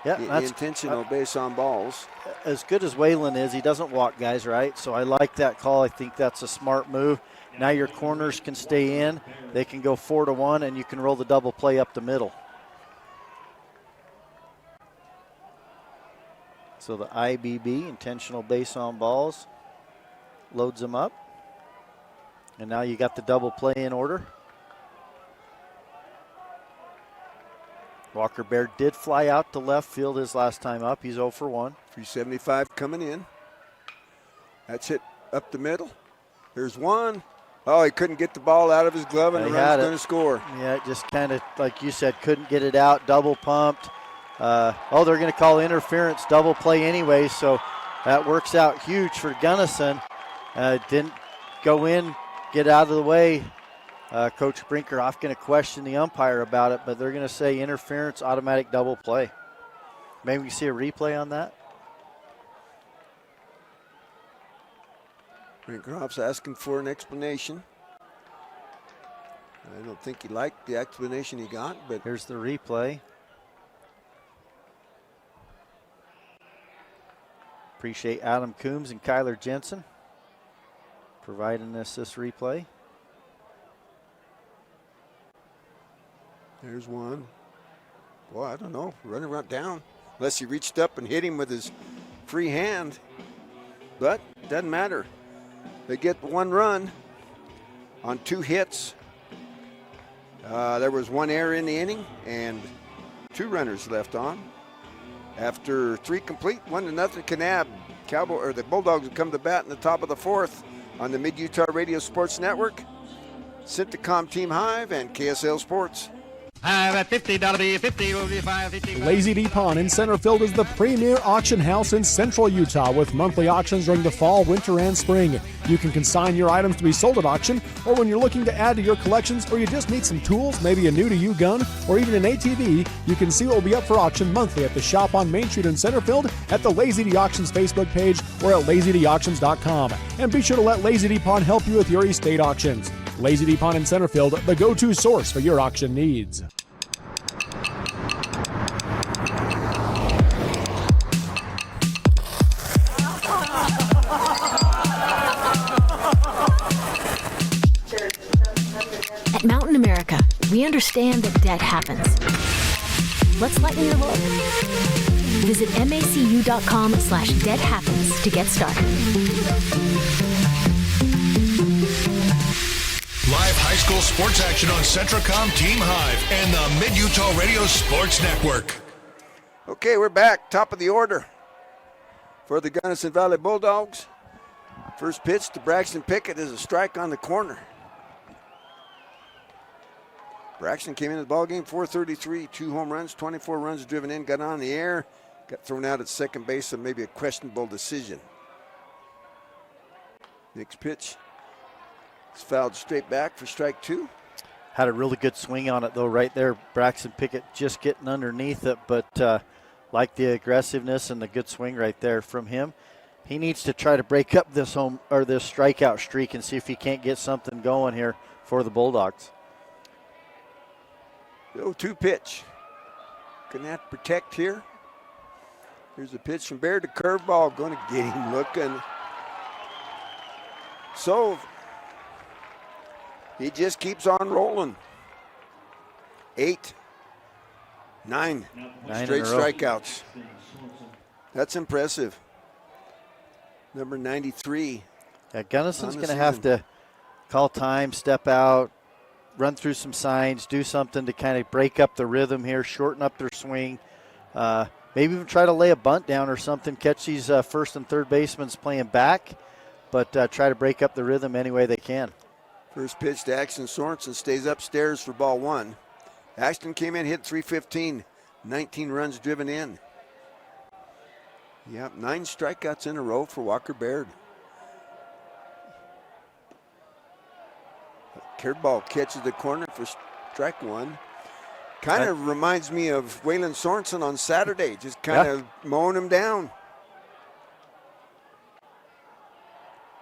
[SPEAKER 4] the intentional base on balls.
[SPEAKER 5] As good as Wayland is, he doesn't walk guys, right? So I like that call. I think that's a smart move. Now your corners can stay in. They can go 4-1, and you can roll the double play up the middle. So the IBB, intentional base on balls, loads them up. And now you got the double play in order. Walker Baird did fly out to left field his last time up. He's 0 for 1.
[SPEAKER 4] 375 coming in. That's hit up the middle. There's one. Oh, he couldn't get the ball out of his glove, and the run's going to score.
[SPEAKER 5] Yeah, just kind of, like you said, couldn't get it out, double pumped. They're going to call interference, double play anyway, so that works out huge for Gunnison. Didn't go in, get out of the way. Coach Brinkerhoff going to question the umpire about it, but they're going to say interference, automatic double play. Maybe we see a replay on that.
[SPEAKER 4] Brinkerhoff's asking for an explanation. I don't think he liked the explanation he got, but
[SPEAKER 5] here's the replay. Appreciate Adam Coombs and Kyler Jensen providing us this replay.
[SPEAKER 4] There's one. Boy, I don't know. Running right down. Unless he reached up and hit him with his free hand. But doesn't matter. They get one run on 2 hits. There was 1 error in the inning and 2 runners left on. After 3 complete, 1-0 Kanab. The Bulldogs have come to bat in the top of the 4th on the Mid-Utah Radio Sports Network. Centacom Team Hive and KSL Sports.
[SPEAKER 22] At $50, 50, 55, 50.
[SPEAKER 19] Lazy D Pawn in Centerfield is the premier auction house in central Utah with monthly auctions during the fall, winter, and spring. You can consign your items to be sold at auction, or when you're looking to add to your collections, or you just need some tools, maybe a new-to-you gun, or even an ATV, you can see what will be up for auction monthly at the shop on Main Street in Centerfield, at the Lazy D Auctions Facebook page, or at LazyDauctions.com. And be sure to let Lazy D Pawn help you with your estate auctions. Lazy D Pawn in Centerfield, the go-to source for your auction needs.
[SPEAKER 12] At Mountain America, we understand that debt happens. Let's lighten your load. Visit macu.com/debthappens to get started.
[SPEAKER 1] Live high school sports action on Centracom Team Hive and the Mid-Utah Radio Sports Network.
[SPEAKER 4] Okay, we're back. Top of the order for the Gunnison Valley Bulldogs. First pitch to Braxton Pickett is a strike on the corner. Braxton came into the ballgame, 433, 2 home runs, 24 runs driven in, got on the air, got thrown out at second base, so maybe a questionable decision. Next pitch is fouled straight back for strike 2.
[SPEAKER 5] Had a really good swing on it, though, right there. Braxton Pickett just getting underneath it, but like the aggressiveness and the good swing right there from him. He needs to try to break up this strikeout streak and see if he can't get something going here for the Bulldogs.
[SPEAKER 4] 0-2 pitch. Gonna have to protect here. Here's a pitch from Baird, a curveball, gonna get him looking. So he just keeps on rolling. 8, 9 straight strikeouts. That's impressive. Number 93.
[SPEAKER 5] Yeah, Gunnison's going to have to call time, step out, run through some signs, do something to kind of break up the rhythm here, shorten up their swing. Maybe even try to lay a bunt down or something, catch these first and third basemen playing back, but try to break up the rhythm any way they can.
[SPEAKER 4] First pitch to Axton Sorensen, stays upstairs for ball 1. Axton came in, hit .315, 19 runs driven in. Yep, 9 strikeouts in a row for Walker Baird. Curveball catches the corner for strike 1. Kind of reminds me of Waylon Sorensen on Saturday, just kind of mowing him down.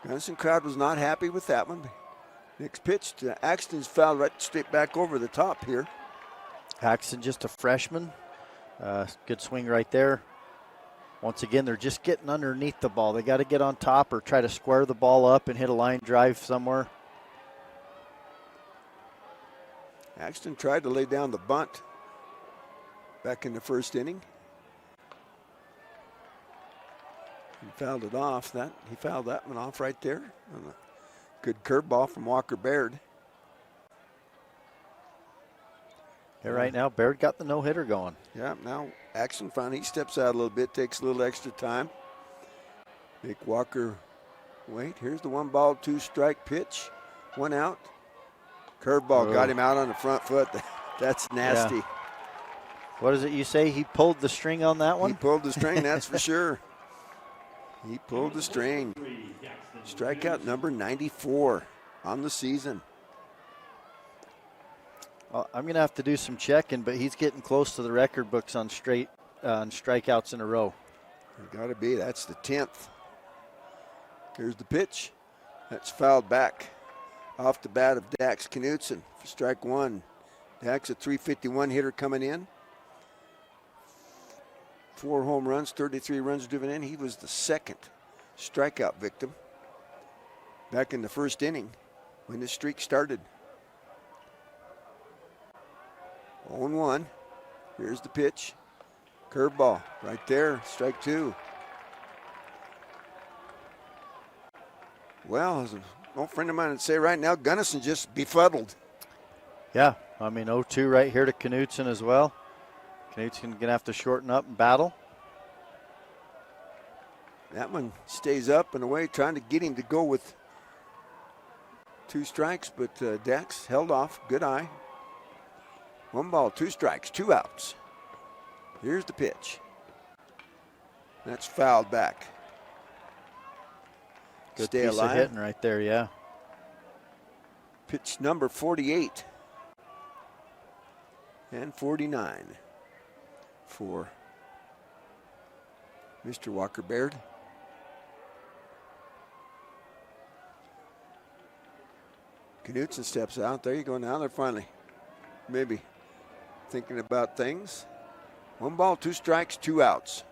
[SPEAKER 4] Gunnison crowd was not happy with that one. Next pitch to Axton's foul right straight back over the top here.
[SPEAKER 5] Axton just a freshman. Good swing right there. Once again, they're just getting underneath the ball. They got to get on top or try to square the ball up and hit a line drive somewhere.
[SPEAKER 4] Axton tried to lay down the bunt back in the first inning. He fouled it off. He fouled that one off right there. Good curveball from Walker Baird.
[SPEAKER 5] Yeah, right now, Baird got the no-hitter going.
[SPEAKER 4] Yeah, now action front. He steps out a little bit, takes a little extra time. Make Walker wait. Here's the 1-ball, 2-strike pitch. 1 out. Curveball got him out on the front foot. That's nasty.
[SPEAKER 5] Yeah. What is it you say? He pulled the string on that one?
[SPEAKER 4] He pulled the string, that's for sure. He pulled the string. Strikeout number 94 on the season.
[SPEAKER 5] I'm going to have to do some checking, but he's getting close to the record books on strikeouts in a row.
[SPEAKER 4] Got to be. That's the 10th. Here's the pitch. That's fouled back off the bat of Dax Knudsen for strike 1. Dax, a .351 hitter coming in. 4 home runs, 33 runs driven in. He was the second strikeout victim back in the first inning when the streak started. 0-1. Here's the pitch. Curveball right there, strike 2. Well, as an old friend of mine would say right now, Gunnison just befuddled.
[SPEAKER 5] Yeah, I mean 0-2 right here to Knudsen as well. Knudsen going to have to shorten up and battle.
[SPEAKER 4] That one stays up and away, trying to get him to go with 2 strikes, but Dax held off. Good eye. 1 ball, 2 strikes, 2 outs. Here's the pitch. That's fouled back.
[SPEAKER 5] Good
[SPEAKER 4] Stay
[SPEAKER 5] piece
[SPEAKER 4] alive.
[SPEAKER 5] of hitting right there, yeah.
[SPEAKER 4] Pitch number 48 and 49 for Mr. Walker Baird. Knudsen steps out. There you go. Now they're finally maybe thinking about things. 1 ball, 2 strikes, 2 outs.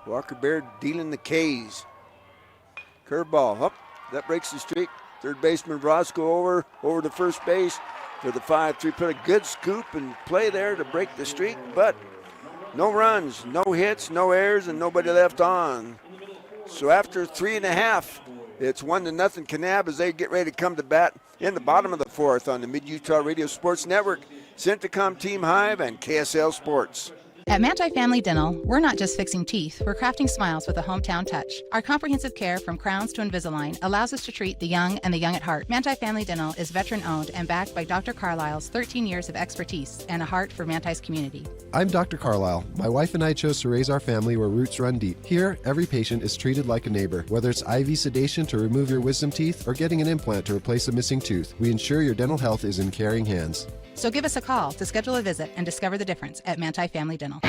[SPEAKER 4] Walker Baird dealing the K's. Curveball up. That breaks the streak. Third baseman Roscoe over to first base for the 5-3. Put a good scoop and play there to break the streak, but no runs, no hits, no errors, and nobody left on. So after 3.5, it's 1-0 Kanab as they get ready to come to bat in the bottom of the 4th on the Mid-Utah Radio Sports Network, Centricom Team Hive, and KSL Sports.
[SPEAKER 13] At Manti Family Dental, we're not just fixing teeth, we're crafting smiles with a hometown touch. Our comprehensive care from crowns to Invisalign allows us to treat the young and the young at heart. Manti Family Dental is veteran-owned and backed by Dr. Carlisle's 13 years of expertise and a heart for Manti's community.
[SPEAKER 14] I'm Dr. Carlisle. My wife and I chose to raise our family where roots run deep. Here, every patient is treated like a neighbor. Whether it's IV sedation to remove your wisdom teeth or getting an implant to replace a missing tooth, we ensure your dental health is in caring hands.
[SPEAKER 13] So give us a call to schedule a visit and discover the difference at Manti Family Dental.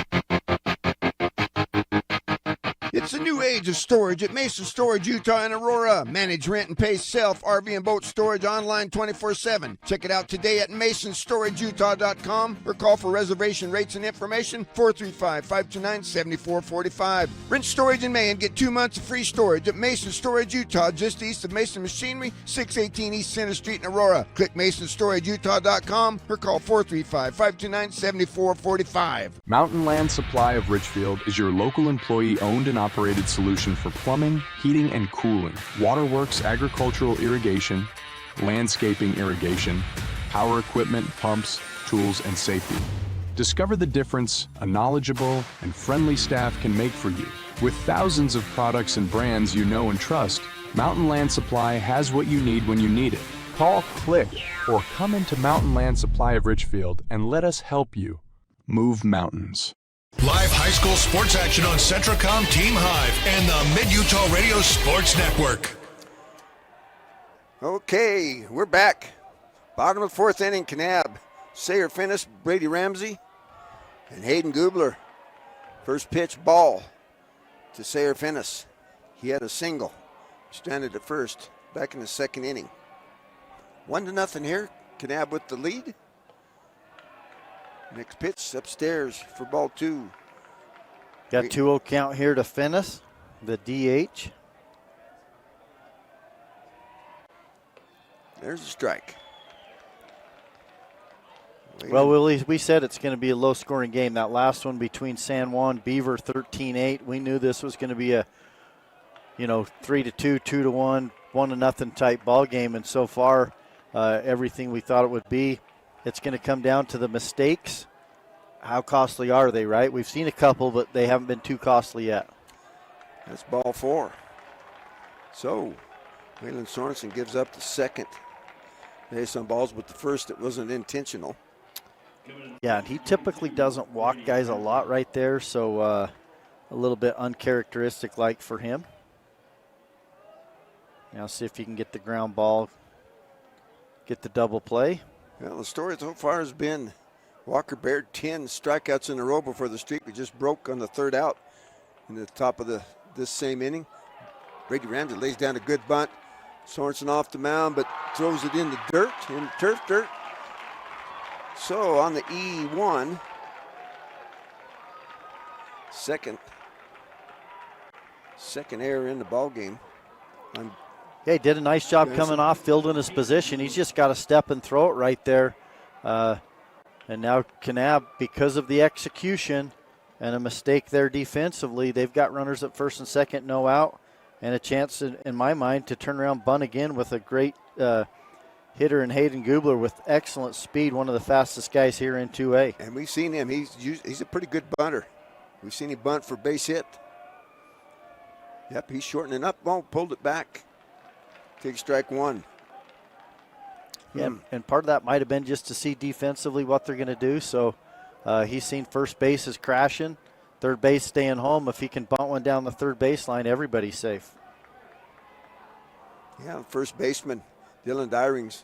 [SPEAKER 4] It's a new age of storage at Mason Storage Utah and Aurora. Manage, rent, and pay self, RV, and boat storage online 24/7. Check it out today at masonstorageutah.com or call for reservation rates and information 435-529-7445. Rent storage in May and get 2 months of free storage at Mason Storage Utah, just east of Mason Machinery, 618 East Center Street in Aurora. Click masonstorageutah.com or call 435-529-7445.
[SPEAKER 15] Mountain Land Supply of Richfield is your local employee-owned and operated solution for plumbing, heating, and cooling, waterworks, agricultural irrigation, landscaping irrigation, power equipment, pumps, tools, and safety. Discover the difference a knowledgeable and friendly staff can make for you. With thousands of products and brands you know and trust, Mountain Land Supply has what you need when you need it. Call, click, or come into Mountain Land Supply of Richfield and let us help you move mountains.
[SPEAKER 1] Live high school sports action on Centricom Team Hive and the Mid-Utah Radio Sports Network.
[SPEAKER 4] Okay, we're back. Bottom of 4th inning, Kanab. Sayer Finnis, Brady Ramsey, and Hayden Gubler. First pitch, ball to Sayer Finnis. He had a single, stranded at first, back in the 2nd inning. 1-0 here, Kanab with the lead. Next pitch upstairs for ball 2.
[SPEAKER 5] Got 2-0 count here to Finnis, the DH.
[SPEAKER 4] There's a strike.
[SPEAKER 5] Well, Willie, we said it's going to be a low-scoring game. That last one between San Juan, Beaver, 13-8. We knew this was going to be a 3-2, 2-1, 1-0 type ball game. And so far, everything we thought it would be. It's going to come down to the mistakes. How costly are they, right? We've seen a couple, but they haven't been too costly yet.
[SPEAKER 4] That's ball 4. So, Waylon Sorensen gives up the second base on balls, but the first, it wasn't intentional.
[SPEAKER 5] Yeah, and he typically doesn't walk guys a lot right there, so a little bit uncharacteristic-like for him. Now see if he can get the ground ball, get the double play.
[SPEAKER 4] Well, the story so far has been Walker Baird 10 strikeouts in a row before the streak we just broke on the third out in the top of this same inning. Brady Ramsey lays down a good bunt. Sorensen off the mound, but throws it in the dirt, in turf dirt. So on the E1, second error in the ball game.
[SPEAKER 5] Yeah, he did a nice job coming off, fielding his position. He's just got to step and throw it right there. And now Kanab, because of the execution and a mistake there defensively, they've got runners at first and second, no out, and a chance, in my mind, to turn around bunt again with a great hitter in Hayden Gubler with excellent speed, one of the fastest guys here in 2A.
[SPEAKER 4] And we've seen him. He's a pretty good bunter. We've seen him bunt for base hit. Yep, he's shortening up. Oh, pulled it back. Take strike 1.
[SPEAKER 5] Yeah, and part of that might have been just to see defensively what they're going to do. So he's seen first base is crashing, third base staying home. If he can bunt one down the third baseline, everybody's safe.
[SPEAKER 4] Yeah, first baseman Dylan Dyring's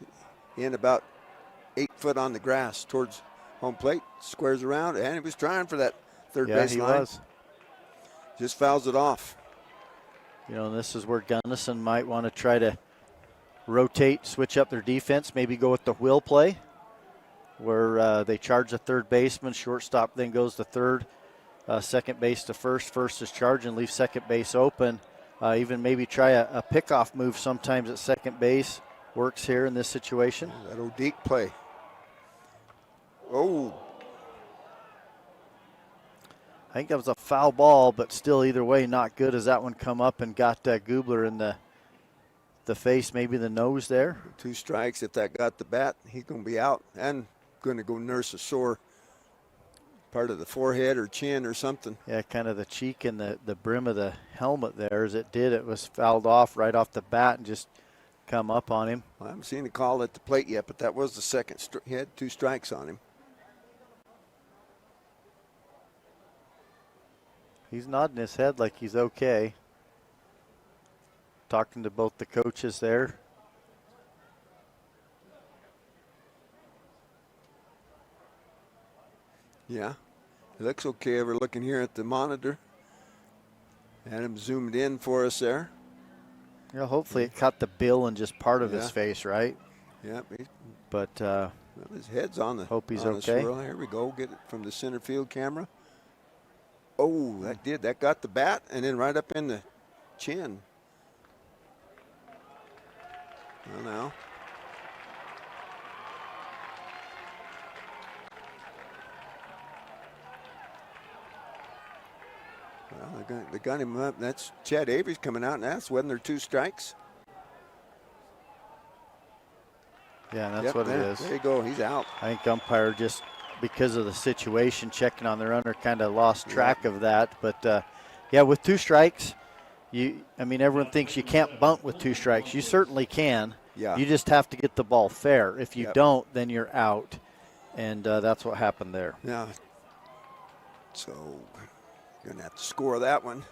[SPEAKER 4] in about 8 foot on the grass towards home plate, squares around, and he was trying for that third baseline.
[SPEAKER 5] Yeah, he was.
[SPEAKER 4] Just fouls it off.
[SPEAKER 5] And this is where Gunnison might want to try to rotate, switch up their defense, maybe go with the wheel play where they charge the third baseman, shortstop then goes to third, second base to first. First is charging, leave second base open. Even maybe try a pickoff move sometimes at second base. Works here in this situation.
[SPEAKER 4] That O'Deek play. Oh.
[SPEAKER 5] I think that was a foul ball, but still either way not good as that one come up and got Gubler in the face, maybe the nose there.
[SPEAKER 4] 2 strikes. If that got the bat, he's going to be out and going to go nurse a sore part of the forehead or chin or something.
[SPEAKER 5] Yeah, kind of the cheek and the brim of the helmet there. As it was fouled off right off the bat and just come up on him.
[SPEAKER 4] I haven't seen the call at the plate yet, but that was the second. He had 2 strikes on him.
[SPEAKER 5] He's nodding his head like he's okay. Talking to both the coaches there.
[SPEAKER 4] Yeah, it looks okay. We're looking here at the monitor. Had him zoomed in for us there.
[SPEAKER 5] Yeah, hopefully it caught the bill and just part of his face, right?
[SPEAKER 4] Yeah.
[SPEAKER 5] But
[SPEAKER 4] well, his head's on the.
[SPEAKER 5] Hope he's
[SPEAKER 4] on
[SPEAKER 5] okay.
[SPEAKER 4] Here we go. Get it from the center field camera. Oh, that got the bat and then right up in the chin. Well, now. Well, they got him up. That's Chad Avery's coming out and that's when there 2 strikes.
[SPEAKER 5] Yeah, that's what it is.
[SPEAKER 4] There you go. He's out.
[SPEAKER 5] I think umpire just, because of the situation, checking on the runner, kind of lost track of that. But, yeah, with 2 strikes, everyone thinks you can't bunt with 2 strikes. You certainly can.
[SPEAKER 4] Yeah.
[SPEAKER 5] You just have to get the ball fair. If you don't, then you're out. And that's what happened there.
[SPEAKER 4] Yeah. So you're going to have to score that one.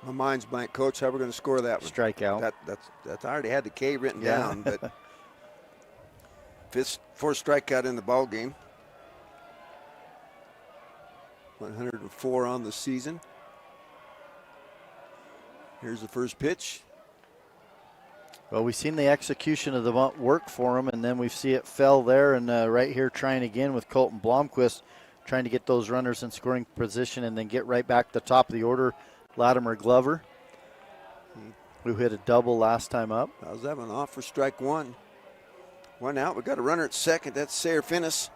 [SPEAKER 4] My mind's blank, Coach. How are we going to score that one?
[SPEAKER 5] Strikeout.
[SPEAKER 4] That's I already had the K written down, but 4th strikeout in the ball game. 104 on the season. Here's the first pitch.
[SPEAKER 5] Well, we've seen the execution of the bunt work for him, and then we see it fell there, and right here trying again with Colton Blomquist, trying to get those runners in scoring position and then get right back to the top of the order. Latimer Glover, who hit a double last time up.
[SPEAKER 4] How's that one off for strike 1? 1 out. We got a runner at second. That's Sayer Finnis.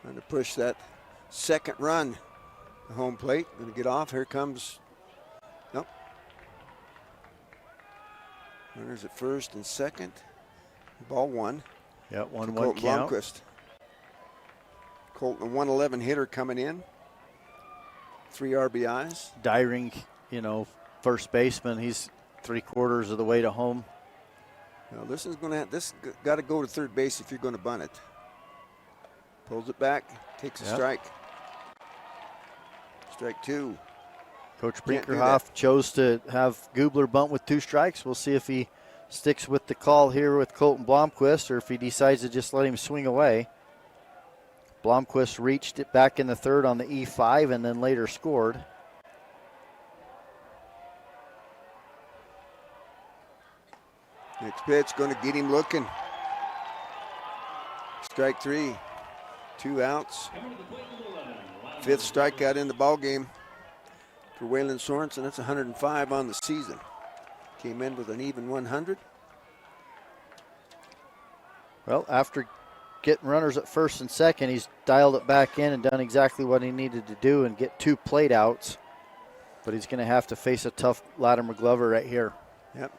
[SPEAKER 4] Trying to push that second run. The home plate. Going to get off. Here comes. Nope. Runners at first and second. Ball one.
[SPEAKER 5] Yeah, 1-1
[SPEAKER 4] Colton
[SPEAKER 5] count.
[SPEAKER 4] Blomqvist. Colton, a 111 hitter coming in. 3 RBIs.
[SPEAKER 5] Dyring, first baseman. He's 3/4 of the way to home.
[SPEAKER 4] Now this got to go to third base if you're going to bunt it. Pulls it back, takes a strike. Strike 2.
[SPEAKER 5] Coach
[SPEAKER 4] Can't do
[SPEAKER 5] Brinkerhoff chose to have Gubler bunt with 2 strikes. We'll see if he sticks with the call here with Colton Blomqvist or if he decides to just let him swing away. Blomqvist reached it back in the third on the E5 and then later scored.
[SPEAKER 4] Next pitch going to get him looking. Strike 3. 2 outs. 5th strikeout in the ball game for Waylon Sorensen. That's 105 on the season. Came in with an even 100.
[SPEAKER 5] Well, after getting runners at first and second, he's dialed it back in and done exactly what he needed to do and get 2 plate outs. But he's going to have to face a tough Latimer Glover right here.
[SPEAKER 4] Yep.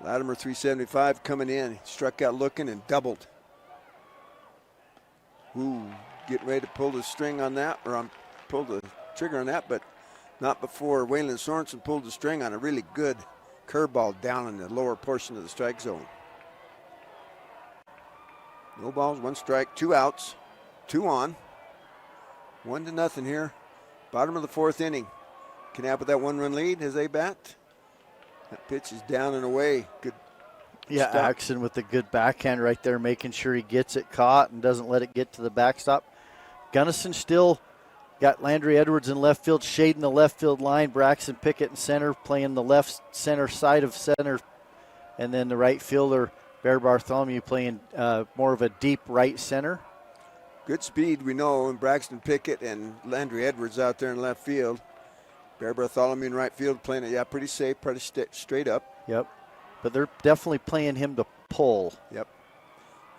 [SPEAKER 4] Latimer 375 coming in. He struck out looking and doubled. Ooh, getting ready to pull the string on that, or pull the trigger on that, but not before Waylon Sorensen pulled the string on a really good curveball down in the lower portion of the strike zone. No balls, 1 strike, 2 outs, 2 on. 1-0 here. Bottom of the 4th inning. Kanab with that 1-run lead as they bat. That pitch is down and away. Good.
[SPEAKER 5] Yeah,
[SPEAKER 4] stop.
[SPEAKER 5] Axon with the good backhand right there, making sure he gets it caught and doesn't let it get to the backstop. Gunnison still got Landry Edwards in left field, shading the left field line. Braxton Pickett in center, playing the left center side of center. And then the right fielder, Bear Bartholomew, playing more of a deep right center.
[SPEAKER 4] Good speed, we know, and Braxton Pickett and Landry Edwards out there in left field. Bear Bartholomew in right field playing it, pretty safe, pretty straight up.
[SPEAKER 5] Yep. But they're definitely playing him to pull.
[SPEAKER 4] Yep.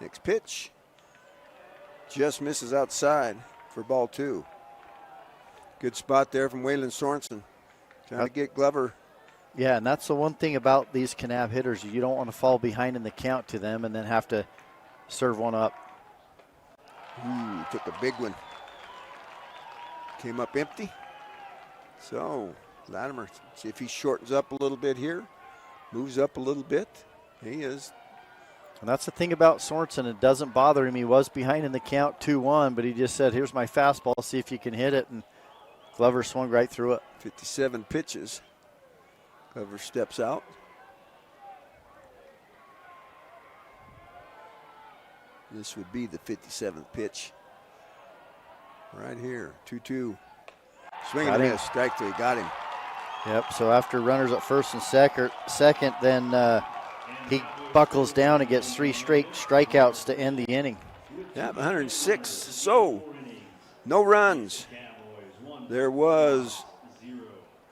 [SPEAKER 4] Next pitch. Just misses outside for ball 2. Good spot there from Waylon Sorensen. Trying to get Glover.
[SPEAKER 5] Yeah, and that's the one thing about these Kanab hitters. You don't want to fall behind in the count to them and then have to serve one up.
[SPEAKER 4] Ooh, took a big one. Came up empty. So, Latimer, see if he shortens up a little bit here. Moves up a little bit. He is.
[SPEAKER 5] And that's the thing about Sorensen. It doesn't bother him. He was behind in the count 2-1, but he just said, here's my fastball. See if you can hit it. And Glover swung right through it.
[SPEAKER 4] 57 pitches. Glover steps out. This would be the 57th pitch. Right here, 2-2. Swing and a miss, strike 3, got him.
[SPEAKER 5] Yep, so after runners at first and second, then he buckles down and gets 3 straight strikeouts to end the inning.
[SPEAKER 4] Yeah, 106, so no runs. There was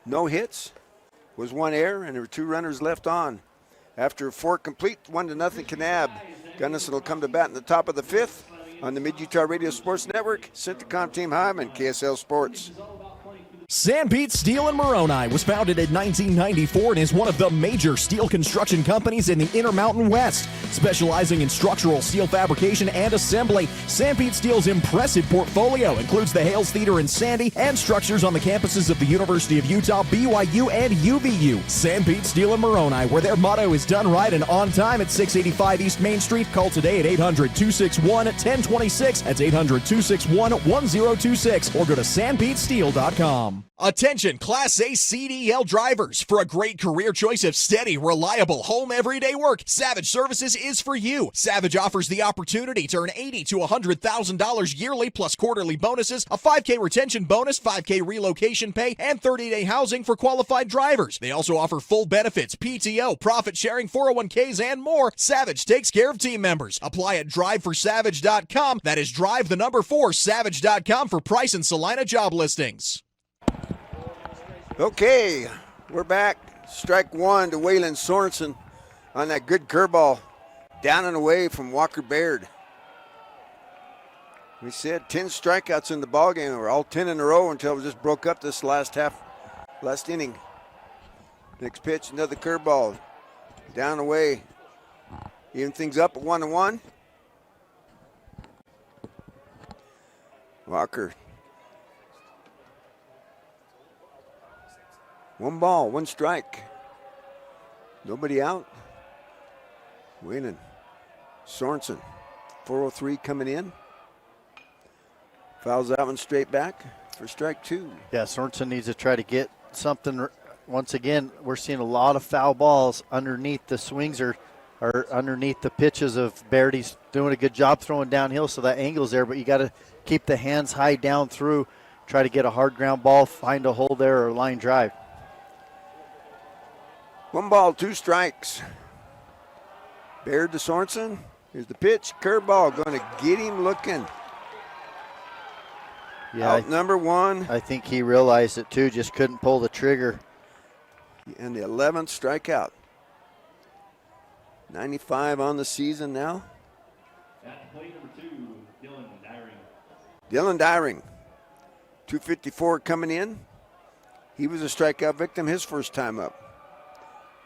[SPEAKER 4] no hits, was 1 error, and there were 2 runners left on. After 4 complete, 1-0 Kanab. Gunnison will come to bat in the top of the 5th on the Mid-Utah Radio Sports Network. Centricom Team Hyman, KSL Sports.
[SPEAKER 16] Sanpete Steel in Moroni was founded in 1994 and is one of the major steel construction companies in the Intermountain West. Specializing in structural steel fabrication and assembly, Sanpete Steel's impressive portfolio includes the Hales Theater in Sandy and structures on the campuses of the University of Utah, BYU, and UVU. Sanpete Steel in Moroni, where their motto is done right and on time at 685 East Main Street. Call today at 800-261-1026. That's 800-261-1026 or go to sanpetesteel.com. Attention Class A CDL drivers. For a great career choice of steady, reliable, home everyday work, Savage Services is for you. Savage offers the opportunity to earn $80,000 to $100,000 yearly plus quarterly bonuses, a 5K retention bonus, 5K relocation pay, and 30-day housing for qualified drivers. They also offer full benefits, PTO, profit sharing, 401ks, and more. Savage takes care of team members. Apply at driveforsavage.com. That is drive4savage.com for price and Salina job listings.
[SPEAKER 4] Okay, we're back. Strike 1 to Waylon Sorensen on that good curveball down and away from Walker Baird. We said 10 strikeouts in the ballgame. We're all 10 in a row until we just broke up this last inning. Next pitch, another curveball. Down away. Even things up at 1-1. Walker. 1 ball, 1 strike. Nobody out. Waynon. Sorensen. 4-0-3 coming in. Fouls that one straight back for strike 2.
[SPEAKER 5] Yeah, Sorensen needs to try to get something. Once again, we're seeing a lot of foul balls underneath the swings or underneath the pitches of Baird. He's doing a good job throwing downhill, so that angle's there, but you got to keep the hands high down through, try to get a hard ground ball, find a hole there or a line drive.
[SPEAKER 4] 1 ball, 2 strikes. Baird to Sorensen. Here's the pitch. Curveball going to get him looking.
[SPEAKER 5] Yeah,
[SPEAKER 4] out number 1.
[SPEAKER 5] I think he realized it too, just couldn't pull the trigger.
[SPEAKER 4] And the 11th strikeout. 95 on the season now.
[SPEAKER 17] At plate number 2, Dylan Dyring.
[SPEAKER 4] Dylan Dyring. 254 coming in. He was a strikeout victim his first time up.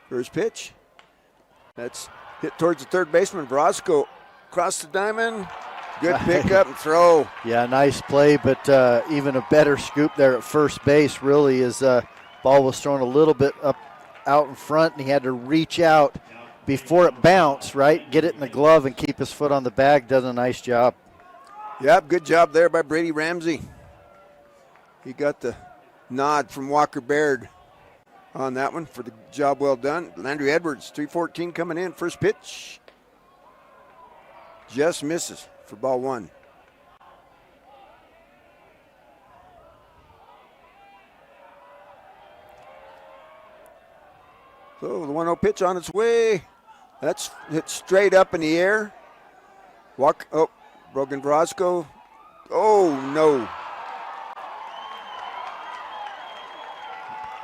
[SPEAKER 4] First pitch. That's hit towards the third baseman. Brosco across the diamond. Good pickup and throw.
[SPEAKER 5] Yeah, nice play, but even a better scoop there at first base. Really, his ball was thrown a little bit up out in front, and he had to reach out before it bounced, right? Get it in the glove and keep his foot on the bag. Does a nice job.
[SPEAKER 4] Yep, good job there by Brady Ramsey. He got the nod from Walker Baird on that one for the job well done. Landry Edwards, 314 coming in. First pitch. Just misses for ball 1. So the 1-0 pitch on its way. That's hit straight up in the air. Brogan Brosco. Oh, no.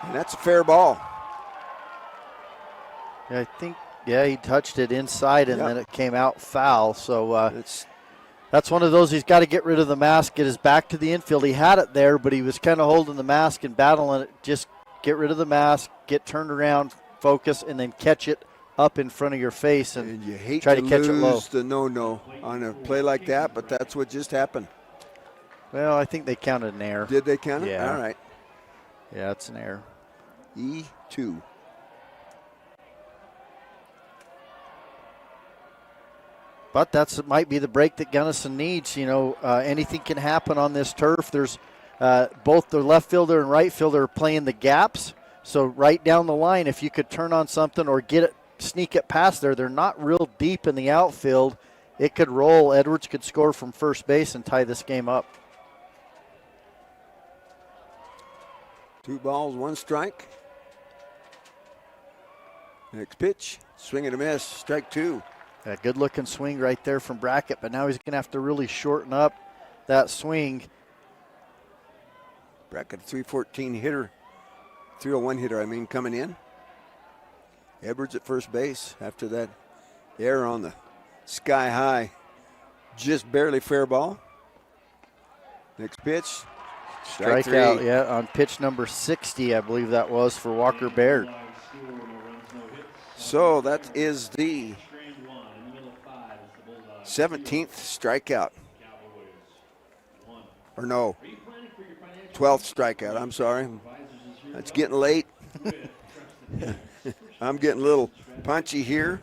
[SPEAKER 4] And that's a fair ball.
[SPEAKER 5] Yeah, I think, he touched it inside and then it came out foul. So that's one of those, he's got to get rid of the mask, get his back to the infield. He had it there, but he was kind of holding the mask and battling it. Just get rid of the mask, get turned around, focus, and then catch it up in front of your face and
[SPEAKER 4] you hate
[SPEAKER 5] try to catch it low.
[SPEAKER 4] The no-no on a play like that, but that's what just happened.
[SPEAKER 5] Well, I think they counted an error.
[SPEAKER 4] Did they count it?
[SPEAKER 5] Yeah.
[SPEAKER 4] All right.
[SPEAKER 5] Yeah, it's an error.
[SPEAKER 4] E2.
[SPEAKER 5] But that might be the break that Gunnison needs. Anything can happen on this turf. There's both the left fielder and right fielder are playing the gaps. So right down the line, if you could turn on something or sneak it past there, they're not real deep in the outfield. It could roll. Edwards could score from first base and tie this game up.
[SPEAKER 4] 2 balls, 1 strike. Next pitch, swing and a miss, strike 2.
[SPEAKER 5] A good-looking swing right there from Brackett, but now he's going to have to really shorten up that swing.
[SPEAKER 4] Brackett, 314 hitter, 301 hitter, coming in. Edwards at first base after that error on the sky high. Just barely fair ball. Next pitch.
[SPEAKER 5] Strikeout, yeah, on pitch number 60, I believe that was for Walker Baird.
[SPEAKER 4] So that is the 17th strikeout. Or no, 12th strikeout, I'm sorry. It's getting late. I'm getting a little punchy here.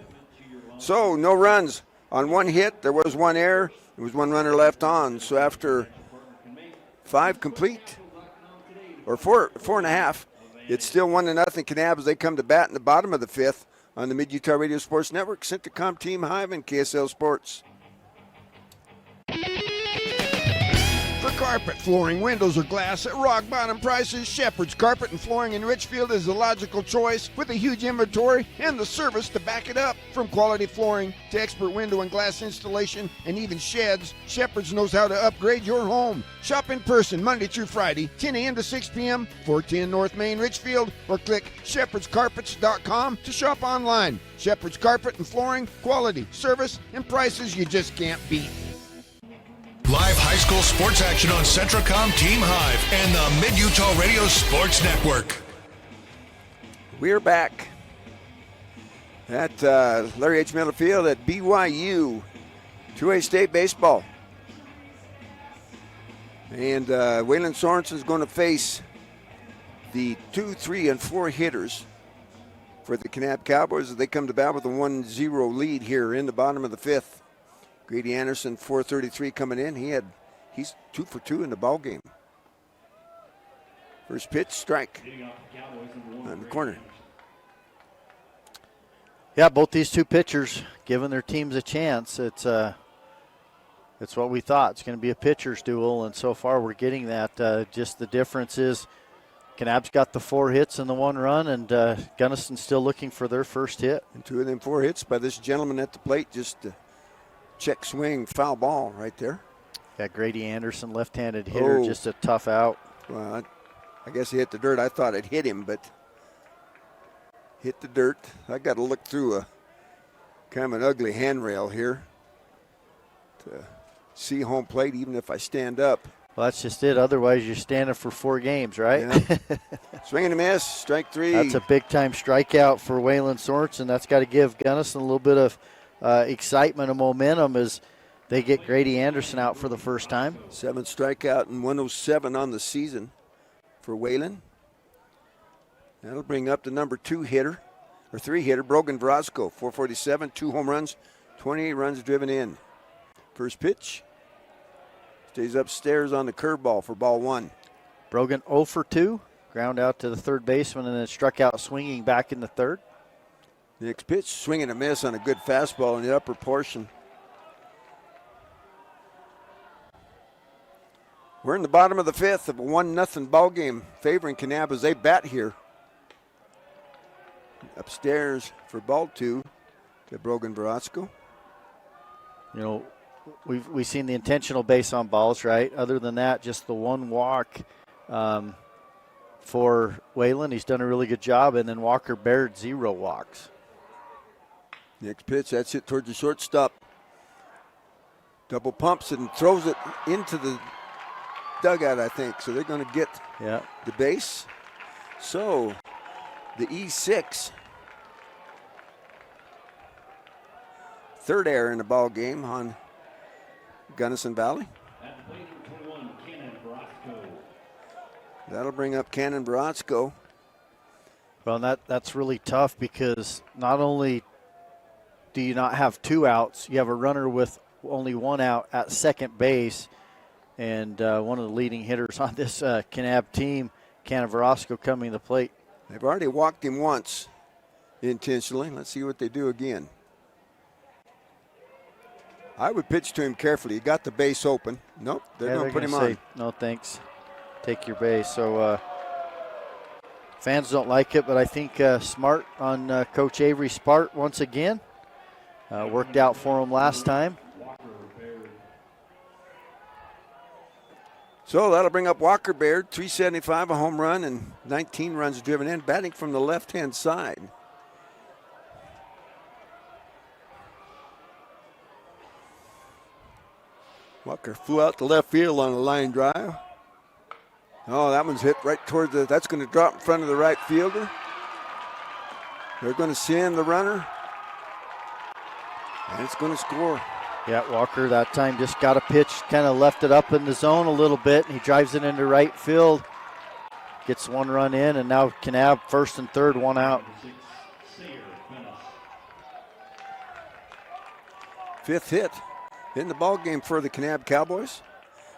[SPEAKER 4] So no runs on 1 hit. There was 1 error. There was 1 runner left on. So after 5 complete, or 4.5, it's still 1-0 Kanab as they come to bat in the bottom of the 5th on the Mid-Utah Radio Sports Network. Centricom Team Hive and KSL Sports.
[SPEAKER 18] For carpet, flooring, windows, or glass at rock bottom prices, Shepherd's Carpet and Flooring in Richfield is the logical choice with a huge inventory and the service to back it up. From quality flooring to expert window and glass installation and even sheds, Shepherd's knows how to upgrade your home. Shop in person Monday through Friday, 10 a.m. to 6 p.m., 410 North Main, Richfield, or click shepherdscarpets.com to shop online. Shepherd's Carpet and Flooring, quality, service, and prices you just can't beat.
[SPEAKER 1] Live high school sports action on Centracom Team Hive and the Mid-Utah Radio Sports Network.
[SPEAKER 4] We're back at Larry H. Miller Field at BYU 2A State Baseball. And Waylon Sorensen's going to face the 2, 3, and 4 hitters for the Kanab Cowboys as they come to bat with a 1-0 lead here in the bottom of the 5th. Grady Anderson, 433 coming in. He's 2 for 2 in the ball game. First pitch, strike on the corner.
[SPEAKER 5] Yeah, both these two pitchers giving their teams a chance. It's what we thought. It's going to be a pitcher's duel, and so far we're getting that. Just the difference is Kanab's got the 4 hits and the 1 run, and Gunnison's still looking for their first hit.
[SPEAKER 4] And 2 of them 4 hits by this gentleman at the plate, just check swing, foul ball right there.
[SPEAKER 5] Got Grady Anderson, left-handed hitter, just a tough out.
[SPEAKER 4] Well, I guess he hit the dirt. I thought it hit him, but hit the dirt. I got to look through a kind of an ugly handrail here to see home plate, even if I stand up.
[SPEAKER 5] Well, that's just it. Otherwise, you're standing for 4 games, right?
[SPEAKER 4] Yeah. Swing and a miss, strike 3.
[SPEAKER 5] That's a big-time strikeout for Waylon Sorensen. That's got to give Gunnison a little bit of excitement and momentum as they get Grady Anderson out for the first time.
[SPEAKER 4] 7 strikeout and 107 on the season for Waylon. That'll bring up the number 2 hitter, or 3 hitter, Brogan Verosco, 447, 2 home runs, 28 runs driven in. First pitch. Stays upstairs on the curveball for ball 1.
[SPEAKER 5] Brogan 0 for 2. Ground out to the third baseman and then struck out swinging back in the third.
[SPEAKER 4] Next pitch, swing and a miss on a good fastball in the upper portion. We're in the bottom of the 5th of a 1-0 ball game favoring Kanab as they bat here. Upstairs for ball 2 to Brogan Verosco.
[SPEAKER 5] You know, we've seen the intentional base on balls, right? Other than that, just the 1 walk for Waylon. He's done a really good job. And then Walker Baird, 0 walks.
[SPEAKER 4] Next pitch, that's it towards the shortstop. Double pumps it and throws it into the dugout, I think. So they're going to get the base. So the E6. Third error in the ball game on Gunnison Valley. That'll bring up Cannon Borotsko.
[SPEAKER 5] Well, that's really tough because not only do you not have 2 outs, you have a runner with only 1 out at second base, and one of the leading hitters on this Kanab team, Cannon Borotsko, coming to the plate.
[SPEAKER 4] They've already walked him once intentionally. Let's see what they do again. I would pitch to him carefully. He got the base open. Nope, they're going to put him on.
[SPEAKER 5] No, thanks. Take your base. So fans don't like it, but I think smart on Coach Avery Spart once again. Worked out for him last time.
[SPEAKER 4] So that'll bring up Walker Baird, 375, a home run, and 19 runs driven in, batting from the left-hand side. Walker flew out to left field on a line drive. Oh, that one's hit right toward that's going to drop in front of the right fielder. They're going to send the runner, and it's going to score.
[SPEAKER 5] Yeah, Walker that time just got a pitch, kind of left it up in the zone a little bit, and he drives it into right field. Gets 1 run in, and now Kanab first and third, 1 out.
[SPEAKER 4] 5th hit in the ball game for the Kanab Cowboys.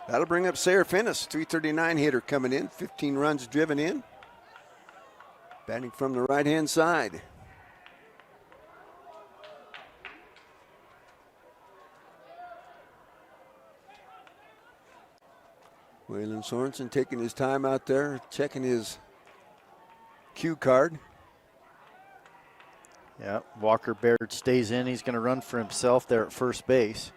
[SPEAKER 4] That'll bring up Sayre Finnis, 339 hitter coming in, 15 runs driven in. Batting from the right-hand side. Waylon Sorensen taking his time out there, checking his cue card.
[SPEAKER 5] Yeah, Walker Baird stays in. He's going to run for himself there at first base.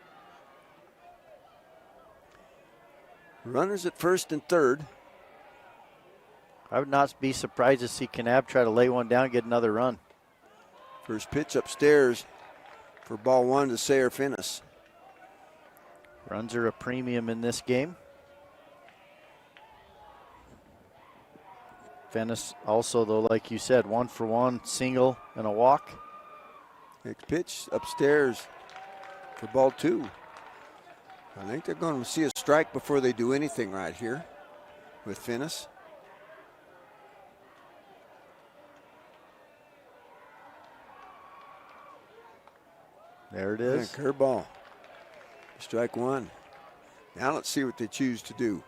[SPEAKER 4] Runners at first and third.
[SPEAKER 5] I would not be surprised to see Kanab try to lay one down and get another run.
[SPEAKER 4] First pitch upstairs for ball 1 to Sayre Finnis.
[SPEAKER 5] Runs are a premium in this game. Venice also, though, like you said, 1-for-1, single and a walk.
[SPEAKER 4] Next pitch upstairs for ball 2. I think they're going to see a strike before they do anything right here with Venice.
[SPEAKER 5] There it is.
[SPEAKER 4] Yeah, curveball. Strike 1. Now let's see what they choose to do.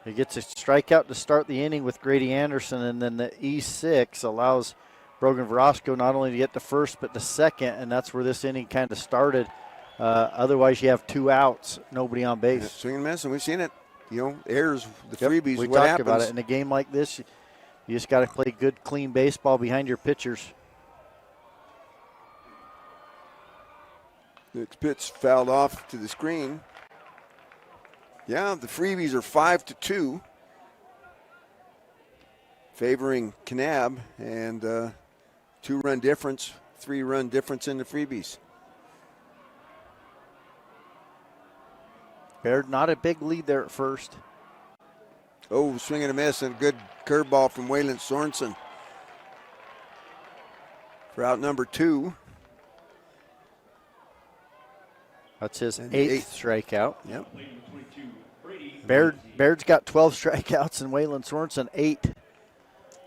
[SPEAKER 5] He gets a strikeout to start the inning with Grady Anderson, and then the E6 allows Brogan Verosco not only to get to first but to second, and that's where this inning kind of started. Otherwise, you have 2 outs, nobody on base.
[SPEAKER 4] Yeah, swing and miss, and we've seen it. You know, errors, the freebies,
[SPEAKER 5] we
[SPEAKER 4] what
[SPEAKER 5] talked
[SPEAKER 4] happens.
[SPEAKER 5] about it. In a game like this, you just got to play good, clean baseball behind your pitchers.
[SPEAKER 4] Next pitch fouled off to the screen. Yeah, the freebies are 5-2, favoring Kanab, and 2-run difference, 3-run difference in the freebies.
[SPEAKER 5] Baird, not a big lead there at first.
[SPEAKER 4] Oh, swing and a miss, and a good curveball from Waylon Sorensen for out number 2.
[SPEAKER 5] That's his 8th strikeout.
[SPEAKER 4] Yep.
[SPEAKER 5] Baird's got 12 strikeouts and Waylon Sorensen 8.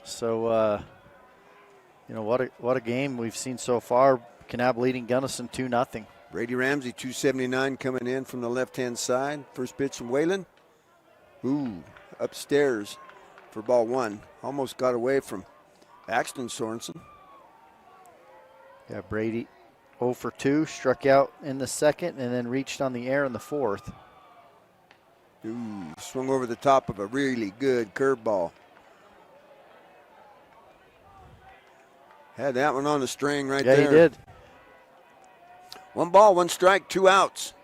[SPEAKER 5] So, you know, what a game we've seen so far. Kanab leading Gunnison 2-0.
[SPEAKER 4] Brady Ramsey, 279 coming in from the left-hand side. First pitch from Waylon. Ooh, upstairs for ball 1. Almost got away from Axton Sorensen.
[SPEAKER 5] Yeah, Brady 0 for 2, struck out in the second and then reached on the air in the 4th.
[SPEAKER 4] Ooh, swung over the top of a really good curveball. Had that one on the string right there.
[SPEAKER 5] Yeah, he did.
[SPEAKER 4] 1 ball, 1 strike, 2 outs.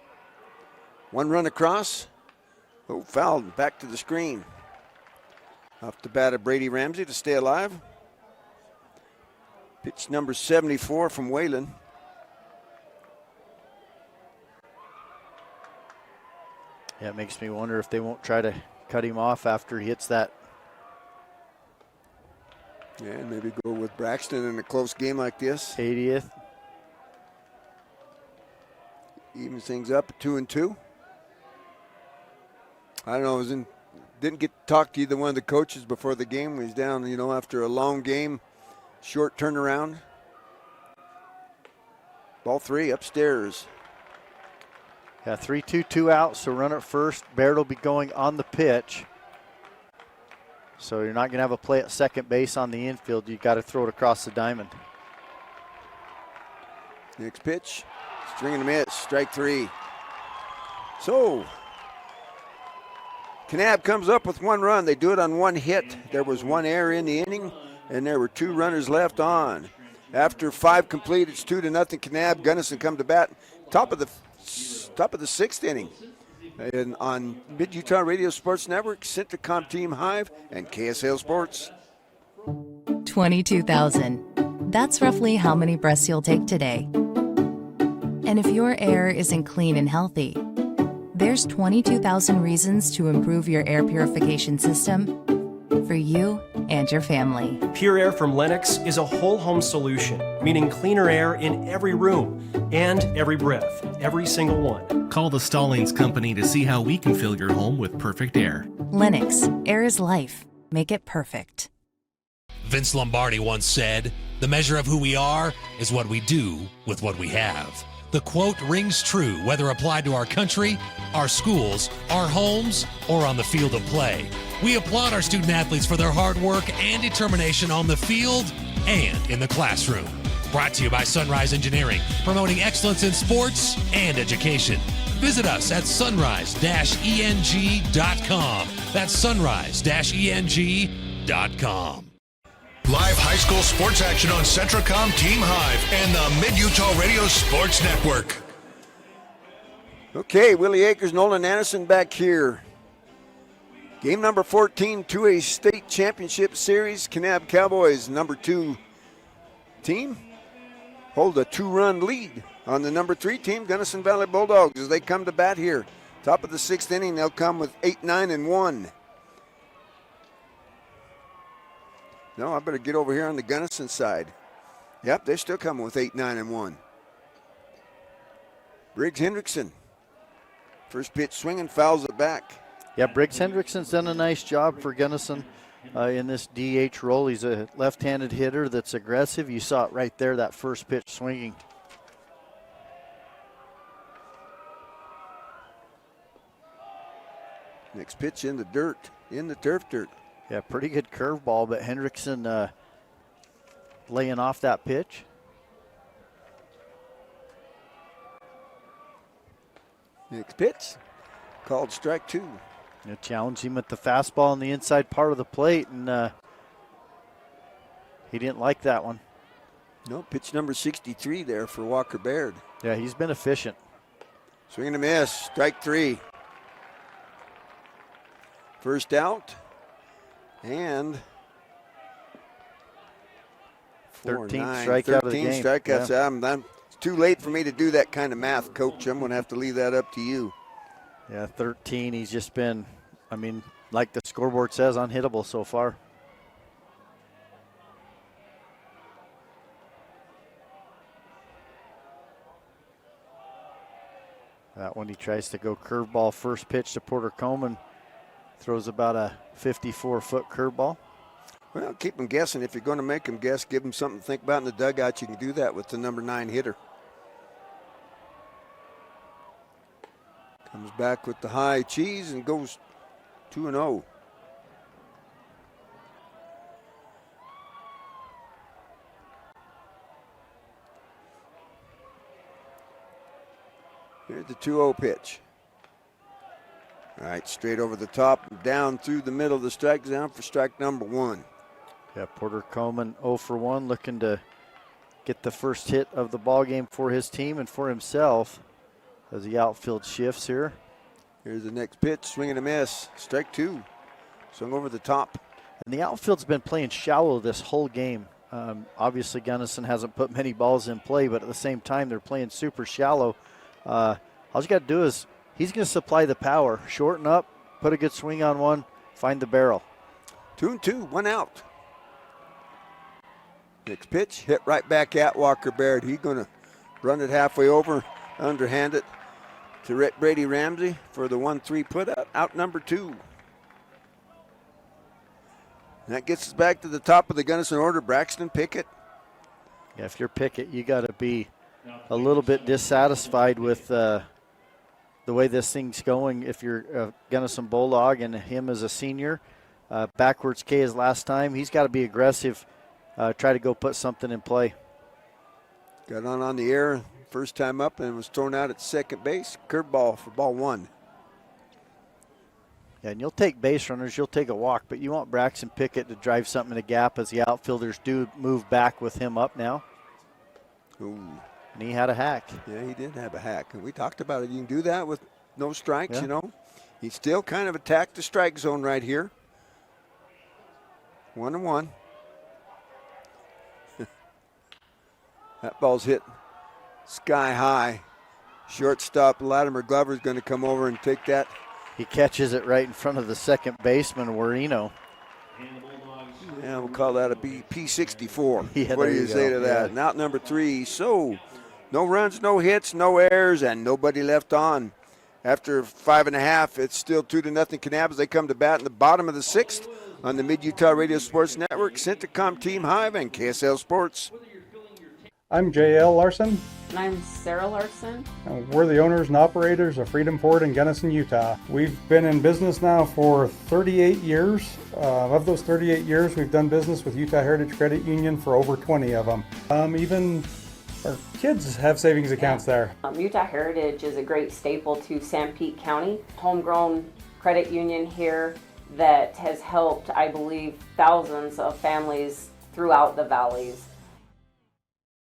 [SPEAKER 4] 1 run across. Oh, fouled, back to the screen. Off the bat of Brady Ramsey to stay alive. Pitch number 74 from Waylon.
[SPEAKER 5] Yeah, it makes me wonder if they won't try to cut him off after he hits that.
[SPEAKER 4] Yeah, and maybe go with Braxton in a close game like this.
[SPEAKER 5] 80th.
[SPEAKER 4] Evens things up at 2-2. I don't know, didn't get to talk to either one of the coaches before the game. He was down, you know, after a long game, short turnaround. Ball 3 upstairs.
[SPEAKER 5] Yeah, 3-2, 2 outs, so run at first. Baird will be going on the pitch. So you're not going to have a play at second base on the infield. You got to throw it across the diamond.
[SPEAKER 4] Next pitch, string and a miss, strike 3. So, Kanab comes up with 1 run. They do it on 1 hit. There was 1 error in the inning, and there were 2 runners left on. After 5 complete, it's 2-0 Kanab. Gunnison come to bat. Top of the 6th inning. And on Mid-Utah Radio Sports Network, Centricom Team Hive, and KSL Sports.
[SPEAKER 2] 22,000. That's roughly how many breaths you'll take today. And if your air isn't clean and healthy, there's 22,000 reasons to improve your air purification system for you and your family.
[SPEAKER 20] Pure Air from Lennox is a whole home solution, meaning cleaner air in every room and every breath, every single one.
[SPEAKER 21] Call the Stallings Company to see how we can fill your home with perfect air.
[SPEAKER 2] Lennox, air is life. Make it perfect.
[SPEAKER 6] Vince Lombardi once said, "The measure of who we are is what we do with what we have." The quote rings true whether applied to our country, our schools, our homes, or on the field of play. We applaud our student athletes for their hard work and determination on the field and in the classroom. Brought to you by Sunrise Engineering, promoting excellence in sports and education. Visit us at sunrise-eng.com. That's sunrise-eng.com.
[SPEAKER 1] Live high school sports action on Centricom Team Hive and the Mid-Utah Radio Sports Network.
[SPEAKER 4] Okay, Willie Akers, Nolan Anderson back here. Game number 14, 2A State Championship Series. Kanab Cowboys, number 2 team, hold a 2-run lead on the number 3 team, Gunnison Valley Bulldogs, as they come to bat here Top of the 6th inning, they'll come with 8, 9, and 1. No, I better get over here on the Gunnison side. Yep, they're still coming with 8, 9, and 1. Briggs Hendrickson. First pitch swinging, fouls it back.
[SPEAKER 5] Yeah, Briggs Hendrickson's done a nice job for Gunnison in this DH role. He's a left-handed hitter that's aggressive. You saw it right there, that first pitch swinging.
[SPEAKER 4] Next pitch in the dirt, in the turf dirt.
[SPEAKER 5] Yeah, pretty good curveball, but Hendrickson laying off that pitch.
[SPEAKER 4] Next pitch, called strike 2.
[SPEAKER 5] You challenged him with the fastball on the inside part of the plate, and he didn't like that one.
[SPEAKER 4] No, pitch number 63 there for Walker Baird.
[SPEAKER 5] Yeah, he's been efficient.
[SPEAKER 4] Swing and a miss, strike 3. First out, and
[SPEAKER 5] 13th strikeout of the game.
[SPEAKER 4] 13 strikeouts.
[SPEAKER 5] Yeah.
[SPEAKER 4] It's too late for me to do that kind of math, Coach. I'm going to have to leave that up to you.
[SPEAKER 5] Yeah, 13. He's just been, like the scoreboard says, unhittable so far. That one he tries to go curveball first pitch to Porter Coleman. Throws about a 54-foot curveball.
[SPEAKER 4] Well, keep them guessing. If you're going to make them guess, give them something to think about in the dugout. You can do that with the number 9 hitter. Comes back with the high cheese and goes 2-0. Here's the 2-0 pitch. All right, straight over the top, down through the middle of the strike zone for strike number 1.
[SPEAKER 5] Yeah, Porter Coleman 0 for 1, looking to get the first hit of the ball game for his team and for himself as the outfield shifts here.
[SPEAKER 4] Here's the next pitch, swing and a miss, strike 2. Swung over the top.
[SPEAKER 5] And the outfield's been playing shallow this whole game. Obviously, Gunnison hasn't put many balls in play, but at the same time, they're playing super shallow. All you got to do is he's going to supply the power, shorten up, put a good swing on one, find the barrel.
[SPEAKER 4] 2-2, 1 out. Next pitch, hit right back at Walker Baird. He's going to run it halfway over, underhand it to Brady Ramsey for the 1-3 put out number 2. That gets us back to the top of the Gunnison order, Braxton Pickett.
[SPEAKER 5] Yeah, if you're Pickett, you got to be a little bit dissatisfied with the way this thing's going. If you're a Gunnison Bulldog and him as a senior, backwards K his last time, he's got to be aggressive, try to go put something in play.
[SPEAKER 4] Got on the air first time up and was thrown out at second base. Curveball for ball 1.
[SPEAKER 5] Yeah, and you'll take base runners, you'll take a walk, but you want Braxton Pickett to drive something in a gap as the outfielders do move back with him up now.
[SPEAKER 4] Ooh.
[SPEAKER 5] And he had a hack.
[SPEAKER 4] Yeah, he did have a hack. And we talked about it. You can do that with no strikes, you know. He still kind of attacked the strike zone right here. 1-1. That ball's hit sky high. Shortstop Latimer Glover is going to come over and take that.
[SPEAKER 5] He catches it right in front of the second baseman, Warino.
[SPEAKER 4] Yeah, we'll call that a P64.
[SPEAKER 5] Yeah,
[SPEAKER 4] what do you say to that? And out number 3. So, no runs, no hits, no errors, and nobody left on. After 5.5, it's still 2-0 Kanab as they come to bat in the bottom of the 6th on the Mid-Utah Radio Sports Network, Centacom Team Hive, and KSL Sports.
[SPEAKER 3] I'm J.L. Larson.
[SPEAKER 7] And I'm Sarah Larson.
[SPEAKER 3] And we're the owners and operators of Freedom Ford in Gunnison, Utah. We've been in business now for 38 years. Of those 38 years, we've done business with Utah Heritage Credit Union for over 20 of them. Even our kids have savings accounts there.
[SPEAKER 7] Utah Heritage is a great staple to Sanpete County. Homegrown credit union here that has helped, I believe, thousands of families throughout the valleys.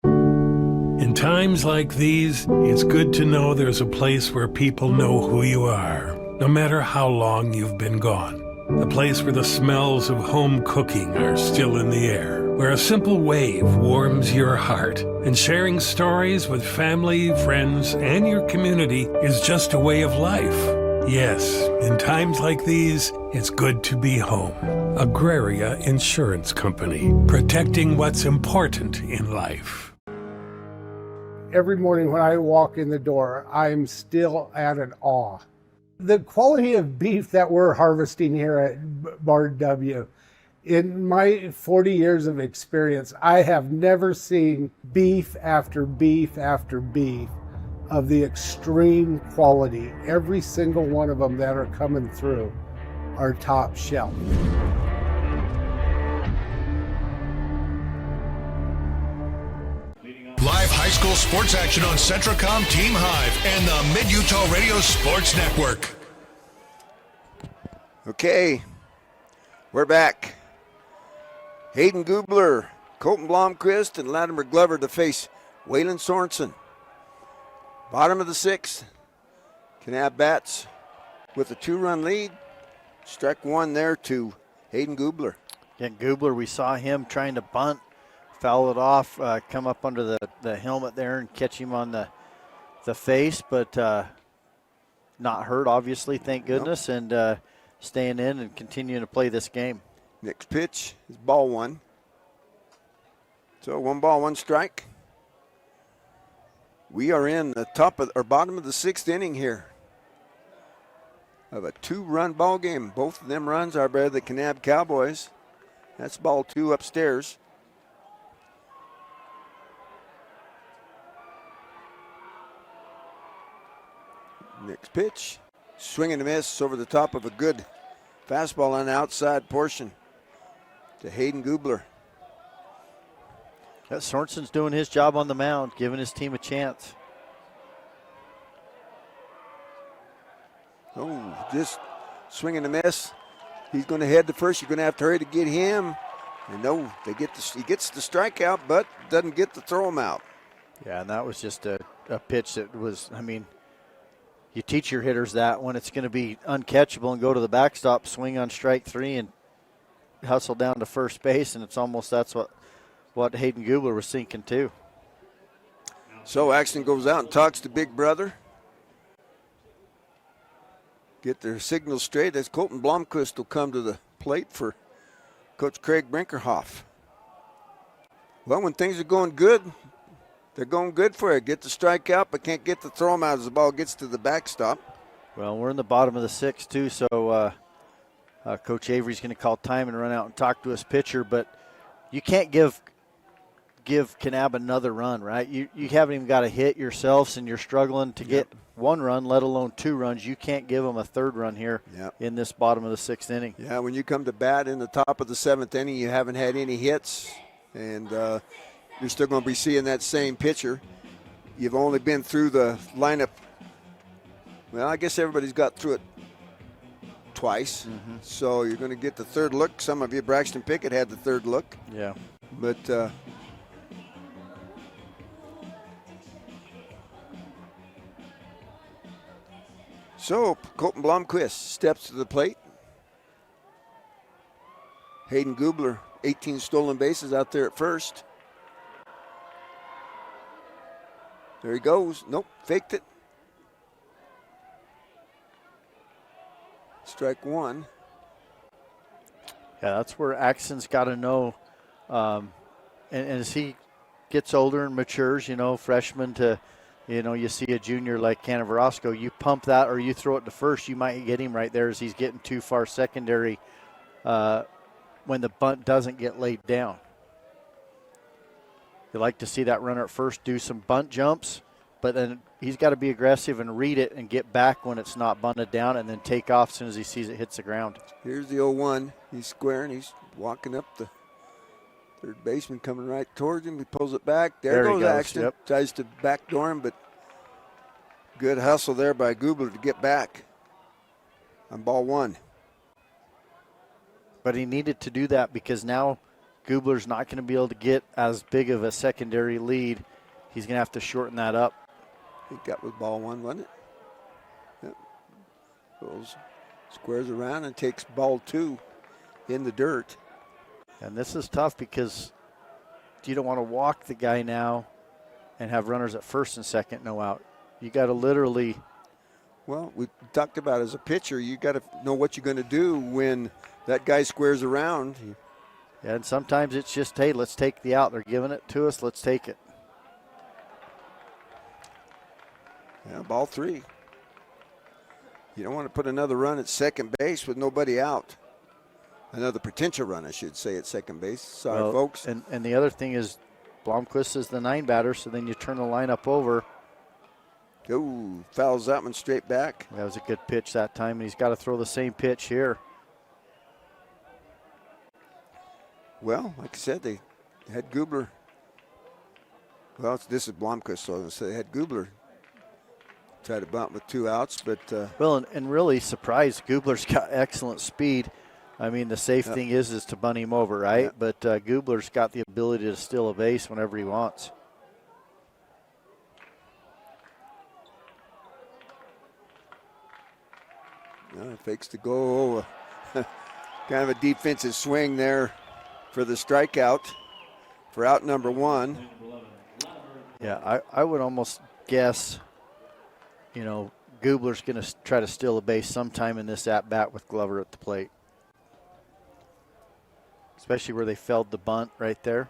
[SPEAKER 8] In times like these, it's good to know there's a place where people know who you are, no matter how long you've been gone. A place where the smells of home cooking are still in the air, where a simple wave warms your heart, and sharing stories with family, friends, and your community is just a way of life. Yes, in times like these, it's good to be home. Agraria Insurance Company, protecting what's important in life.
[SPEAKER 9] Every morning when I walk in the door, I'm still at an awe. The quality of beef that we're harvesting here at Bar W, in my 40 years of experience, I have never seen beef after beef after beef of the extreme quality. Every single one of them that are coming through are top shelf.
[SPEAKER 1] Live high school sports action on Centracom Team Hive and the Mid-Utah Radio Sports Network.
[SPEAKER 4] Okay, we're back. Hayden Gubler, Colton Blomquist, and Latimer Glover to face Waylon Sorensen. Bottom of the sixth, Kanab bats with a 2-run lead. Strike one there to Hayden Gubler.
[SPEAKER 5] Again, Gubler, we saw him trying to bunt, foul it off, come up under the helmet there and catch him on the face, but not hurt, obviously, thank goodness, and staying in and continuing to play this game.
[SPEAKER 4] Next pitch is ball one. So 1 ball, 1 strike. We are in the bottom of the 6th inning here of a 2-run ball game. Both of them runs are by the Kanab Cowboys. That's ball 2 upstairs. Next pitch, swing and a miss over the top of a good fastball on the outside portion to Hayden Gubler.
[SPEAKER 5] Sorensen's doing his job on the mound, giving his team a chance.
[SPEAKER 4] Oh, just swing and a miss. He's going to head to first. You're going to have to hurry to get him. And no, he gets the strikeout, but doesn't get to throw him out.
[SPEAKER 5] Yeah, and that was just a pitch that was, I mean, you teach your hitters that when it's going to be uncatchable and go to the backstop, swing on strike 3 and hustle down to first base, and it's almost that's what Hayden Gubler was thinking too.
[SPEAKER 4] So Axton goes out and talks to Big Brother. Get their signals straight as Colton Blomquist will come to the plate for Coach Craig Brinkerhoff. Well, when things are going good, they're going good for you. Get the strikeout, but can't get the throw 'em out as the ball gets to the backstop.
[SPEAKER 5] Well, we're in the bottom of the 6th too, so Coach Avery's going to call time and run out and talk to his pitcher, but you can't give Kanab another run, right? You haven't even got a hit yourselves, and you're struggling to get 1 run, let alone 2 runs. You can't give them a 3rd run here in this bottom of the 6th inning.
[SPEAKER 4] Yeah, when you come to bat in the top of the 7th inning, you haven't had any hits, and you're still going to be seeing that same pitcher. You've only been through the lineup. Well, I guess everybody's got through it twice, so you're going to get the 3rd look. Some of you, Braxton Pickett had the 3rd look.
[SPEAKER 5] Yeah.
[SPEAKER 4] But so Colton Blomquist steps to the plate. Hayden Gubler, 18 stolen bases out there at first. There he goes. Nope, faked it. Strike 1.
[SPEAKER 5] Yeah, that's where Axon's got to know. And as he gets older and matures, freshman to, you see a junior like Canaverosco, you pump that or you throw it to first, you might get him right there as he's getting too far secondary when the bunt doesn't get laid down. You like to see that runner at first do some bunt jumps, but then he's got to be aggressive and read it and get back when it's not bunted down and then take off as soon as he sees it hits the ground.
[SPEAKER 4] Here's the 0-1. He's squaring. He's walking up the third baseman coming right towards him. He pulls it back. There goes Axton.
[SPEAKER 5] Yep.
[SPEAKER 4] Tries to backdoor him, but good hustle there by Gubler to get back on ball 1.
[SPEAKER 5] But he needed to do that because now Gubler's not going to be able to get as big of a secondary lead. He's going to have to shorten that up.
[SPEAKER 4] He got with ball 1, wasn't it? Yep. Goes, squares around and takes ball 2 in the dirt.
[SPEAKER 5] And this is tough because you don't want to walk the guy now and have runners at first and second, no out. You got to literally
[SPEAKER 4] Well, we talked about as a pitcher, you got to know what you're going to do when that guy squares around.
[SPEAKER 5] Yeah, and sometimes it's just, hey, let's take the out. They're giving it to us. Let's take it.
[SPEAKER 4] Yeah, ball 3. You don't want to put another run at second base with nobody out. Another potential run, I should say, at second base. Sorry, folks.
[SPEAKER 5] And the other thing is Blomquist is the 9 batter, so then you turn the lineup over.
[SPEAKER 4] Ooh, fouls that one straight back.
[SPEAKER 5] That was a good pitch that time, and he's got to throw the same pitch here.
[SPEAKER 4] Well, like I said, they had Gubler. Well, this is Blomquist, so they had Gubler try to bunt with 2 outs, but
[SPEAKER 5] well, and really surprised. Gubler's got excellent speed. I mean, the safe thing is to bunt him over, right?
[SPEAKER 4] Yep.
[SPEAKER 5] But Gubler's got the ability to steal a base whenever he wants.
[SPEAKER 4] Fakes to go. Kind of a defensive swing there for the strikeout for out number 1.
[SPEAKER 5] Yeah, I would almost guess, Gubler's going to try to steal a base sometime in this at-bat with Glover at the plate. Especially where they failed the bunt right there.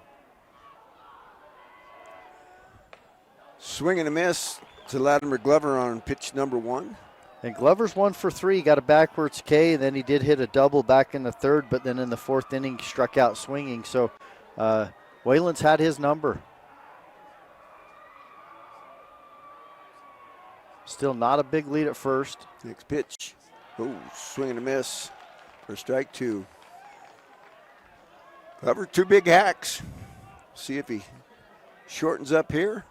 [SPEAKER 4] Swing and a miss to Latimer Glover on pitch number 1.
[SPEAKER 5] And Glover's 1 for 3, got a backwards K, and then he did hit a double back in the 3rd, but then in the 4th inning struck out swinging. So Whalen's had his number. Still not a big lead at first.
[SPEAKER 4] Next pitch. Oh, swing and a miss for strike 2. Glover, 2 big hacks. See if he shortens up here.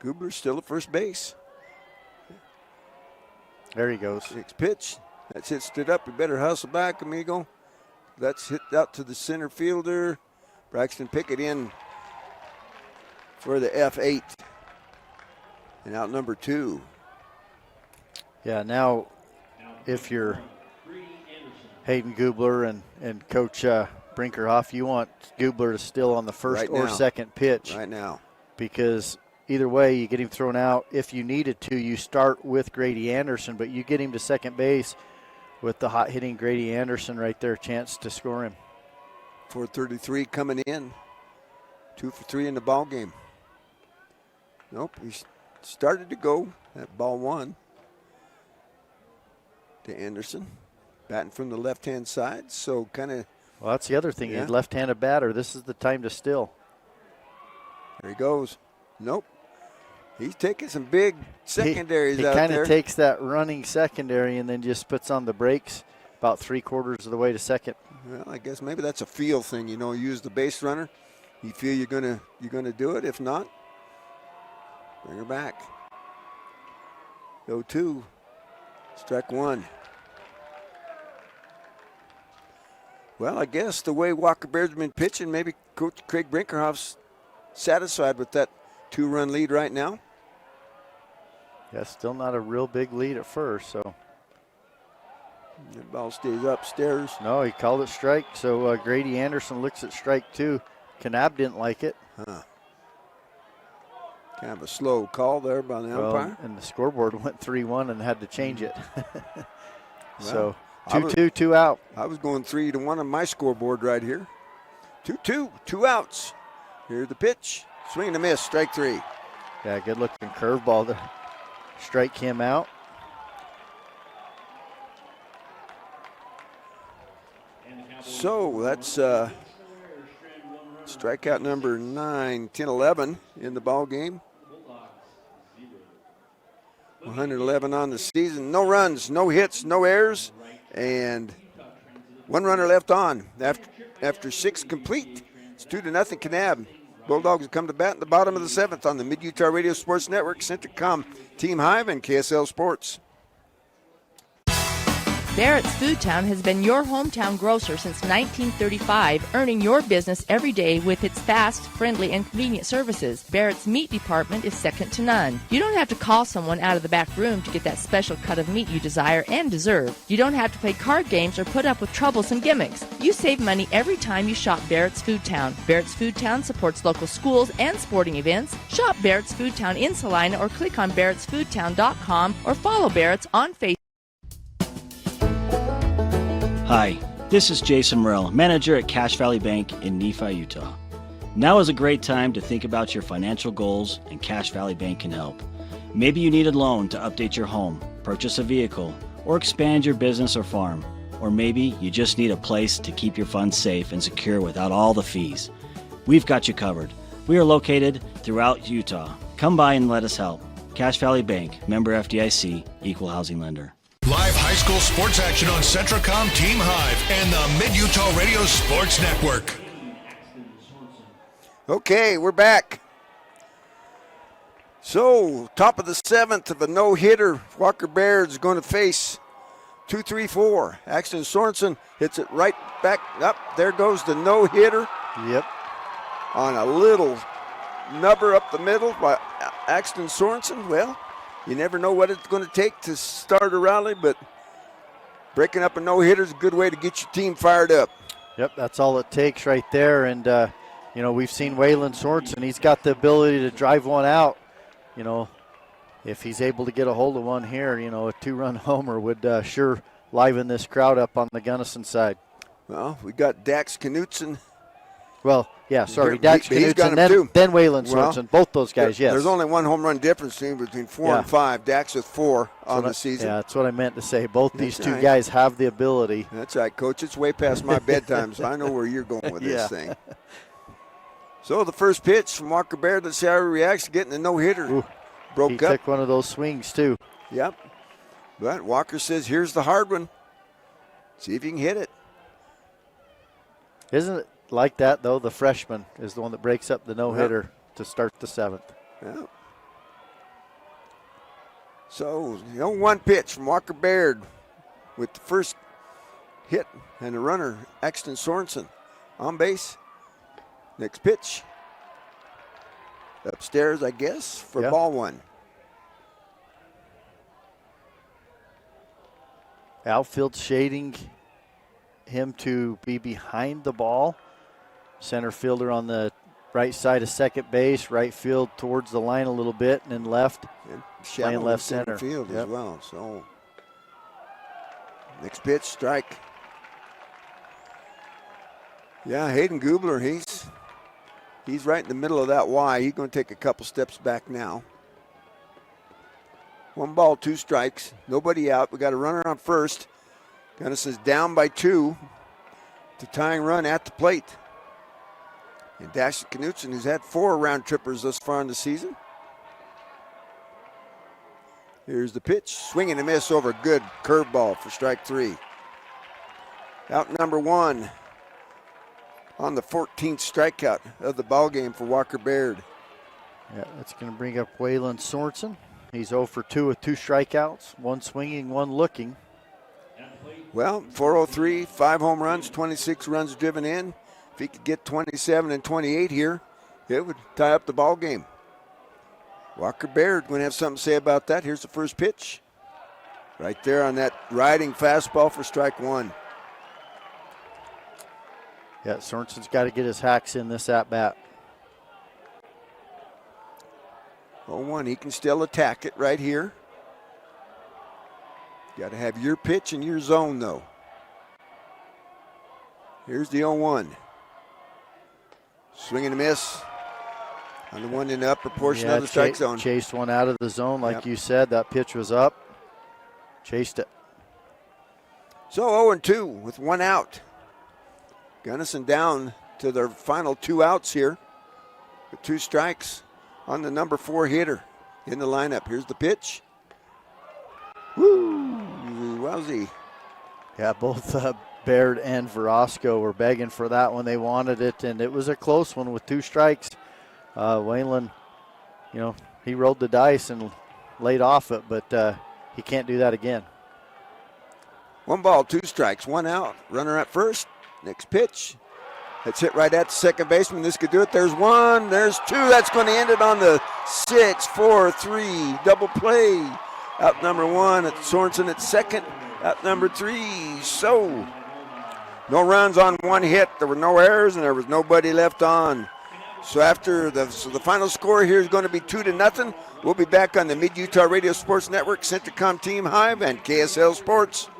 [SPEAKER 4] Gubler's still at first base.
[SPEAKER 5] There he goes.
[SPEAKER 4] Next pitch. That's hit stood up. You better hustle back, amigo. That's hit out to the center fielder. Braxton Pickett in for the F8. And out number 2.
[SPEAKER 5] Yeah, now if you're Hayden Gubler and Coach Brinkerhoff, you want Gubler to still on the first
[SPEAKER 4] right
[SPEAKER 5] or
[SPEAKER 4] now.
[SPEAKER 5] second pitch.
[SPEAKER 4] Right now.
[SPEAKER 5] Because either way, you get him thrown out. If you needed to, you start with Grady Anderson, but you get him to second base with the hot-hitting Grady Anderson right there, chance to score him.
[SPEAKER 4] 4:33 coming in. 2 for 3 in the ball game. Nope, he started to go. That ball 1 to Anderson. Batting from the left-hand side, so kind of.
[SPEAKER 5] Well, that's the other thing.
[SPEAKER 4] Yeah.
[SPEAKER 5] He's left-handed batter. This is the time to steal.
[SPEAKER 4] There he goes. Nope. He's taking some big secondaries out there.
[SPEAKER 5] He kind of takes that running secondary and then just puts on the brakes about 3/4 of the way to second.
[SPEAKER 4] Well, I guess maybe that's a feel thing. Use the base runner. You feel you're gonna do it. If not, bring her back. Go 2. Strike 1. Well, I guess the way Walker Baird's been pitching, maybe Coach Craig Brinkerhoff's satisfied with that 2-run lead right now.
[SPEAKER 5] Yeah, still not a real big lead at first, so.
[SPEAKER 4] The ball stays upstairs.
[SPEAKER 5] No, he called it strike, so Grady Anderson looks at strike 2. Kanab didn't like it.
[SPEAKER 4] Kind of a slow call there by the umpire.
[SPEAKER 5] And the scoreboard went 3-1 and had to change it. So,
[SPEAKER 4] Well,
[SPEAKER 5] 2-2, 2 out.
[SPEAKER 4] I was going 3-1 on my scoreboard right here. 2-2, 2 outs. Here's the pitch. Swing and a miss, strike 3.
[SPEAKER 5] Yeah, good looking curveball to strike him out.
[SPEAKER 4] So that's strikeout number 9, 10, 11 in the ball game. 111 on the season. No runs, no hits, no errors, and 1 runner left on. After 6 complete, it's 2-0 Kanab. Bulldogs have come to bat in the bottom of the 7th on the Mid-Utah Radio Sports Network, Centricom, Team Hive, and KSL Sports.
[SPEAKER 10] Barrett's Foodtown has been your hometown grocer since 1935, earning your business every day with its fast, friendly, and convenient services. Barrett's meat department is second to none. You don't have to call someone out of the back room to get that special cut of meat you desire and deserve. You don't have to play card games or put up with troublesome gimmicks. You save money every time you shop Barrett's Foodtown. Barrett's Foodtown supports local schools and sporting events. Shop Barrett's Foodtown in Salina or click on barrettsfoodtown.com or follow Barrett's on Facebook.
[SPEAKER 11] Hi, this is Jason Morrell, manager at Cache Valley Bank in Nephi, Utah. Now is a great time to think about your financial goals, and Cache Valley Bank can help. Maybe you need a loan to update your home, purchase a vehicle, or expand your business or farm. Or maybe you just need a place to keep your funds safe and secure without all the fees. We've got you covered. We are located throughout Utah. Come by and let us help. Cache Valley Bank, member FDIC, equal housing lender.
[SPEAKER 1] Live high school sports action on Centracom Team Hive and the Mid-Utah Radio Sports Network.
[SPEAKER 4] Okay, we're back. So, top of the seventh of a no-hitter, Walker Baird's going to face 2-3-4. Axton Sorensen hits it right back up. There goes the no-hitter.
[SPEAKER 5] Yep.
[SPEAKER 4] On a little nubber up the middle by Axton Sorensen. Well, you never know what it's going to take to start a rally, but breaking up a no-hitter is a good way to get your team fired up.
[SPEAKER 5] Yep, that's all it takes right there. And, we've seen Waylon Sorensen. He's got the ability to drive one out. If he's able to get a hold of one here, a two-run homer would sure liven this crowd up on the Gunnison side.
[SPEAKER 4] Well, we got Dax Knutson.
[SPEAKER 5] Well, yeah, sorry, Dax Knutson, then Waylon Sorensen, both those guys, yes.
[SPEAKER 4] There's only one home run difference between 4 and 5. Dax with 4 on the season.
[SPEAKER 5] Yeah, that's what I meant to say. Both these two guys have the ability.
[SPEAKER 4] That's right, Coach. It's way past my bedtime, so I know where you're going with this thing. So the first pitch from Walker Baird, let's see how he reacts to getting a no-hitter. Broke up.
[SPEAKER 5] He took one of those swings, too.
[SPEAKER 4] Yep. But Walker says, here's the hard one. See if you can hit it.
[SPEAKER 5] Isn't it like that, though? The freshman is the one that breaks up the no-hitter to start the seventh.
[SPEAKER 4] Yeah. So, 0-1 pitch from Walker Baird with the first hit and the runner, Axton Sorensen, on base. Next pitch. Upstairs, I guess, for ball one.
[SPEAKER 5] Outfield shading him to be behind the ball. Center fielder on the right side of second base, right field towards the line a little bit, and then left, playing left center
[SPEAKER 4] field as well. So next pitch, strike. Yeah, Hayden Gubler, he's right in the middle of that Y. He's going to take a couple steps back now. 1 ball, 2 strikes, nobody out. We got a runner on first. Gunnison is down by 2. The tying run at the plate. And Dax Knutson, who's had 4 round trippers thus far in the season. Here's the pitch. Swing and a miss over a good curveball for strike 3. Out number 1 on the 14th strikeout of the ballgame for Walker Baird.
[SPEAKER 5] Yeah, that's going to bring up Waylon Sorensen. He's 0 for 2 with 2 strikeouts, 1 swinging, 1 looking.
[SPEAKER 4] Well, 403, 5 home runs, 26 runs driven in. If he could get 27 and 28 here, it would tie up the ball game. Walker Baird going to have something to say about that. Here's the first pitch. Right there on that riding fastball for strike 1.
[SPEAKER 5] Yeah, Sorensen's got to get his hacks in this at-bat.
[SPEAKER 4] 0-1, he can still attack it right here. Got to have your pitch in your zone, though. Here's the 0-1. Swing and a miss on the one in the upper portion of the strike zone.
[SPEAKER 5] Chased one out of the zone, like you said. That pitch was up. Chased it.
[SPEAKER 4] So 0-2 with 1 out. Gunnison down to their final 2 outs here with 2 strikes on the number 4 hitter in the lineup. Here's the pitch. Woo! Wowzy.
[SPEAKER 5] Yeah, both Baird and Verosco were begging for that one. They wanted it, and it was a close one with 2 strikes. Waylon, he rolled the dice and laid off it, but he can't do that again.
[SPEAKER 4] 1 ball, 2 strikes, 1 out. Runner at first. Next pitch. That's hit right at the second baseman. This could do it. There's 1. There's 2. That's going to end it on the 6-4-3 double play. Out number 1 at Sorensen at second. Out number 3. So no runs on 1 hit. There were no errors, and there was nobody left on. So after the final score here is going to be 2-0. We'll be back on the Mid-Utah Radio Sports Network, Centricom Team Hive, and KSL Sports.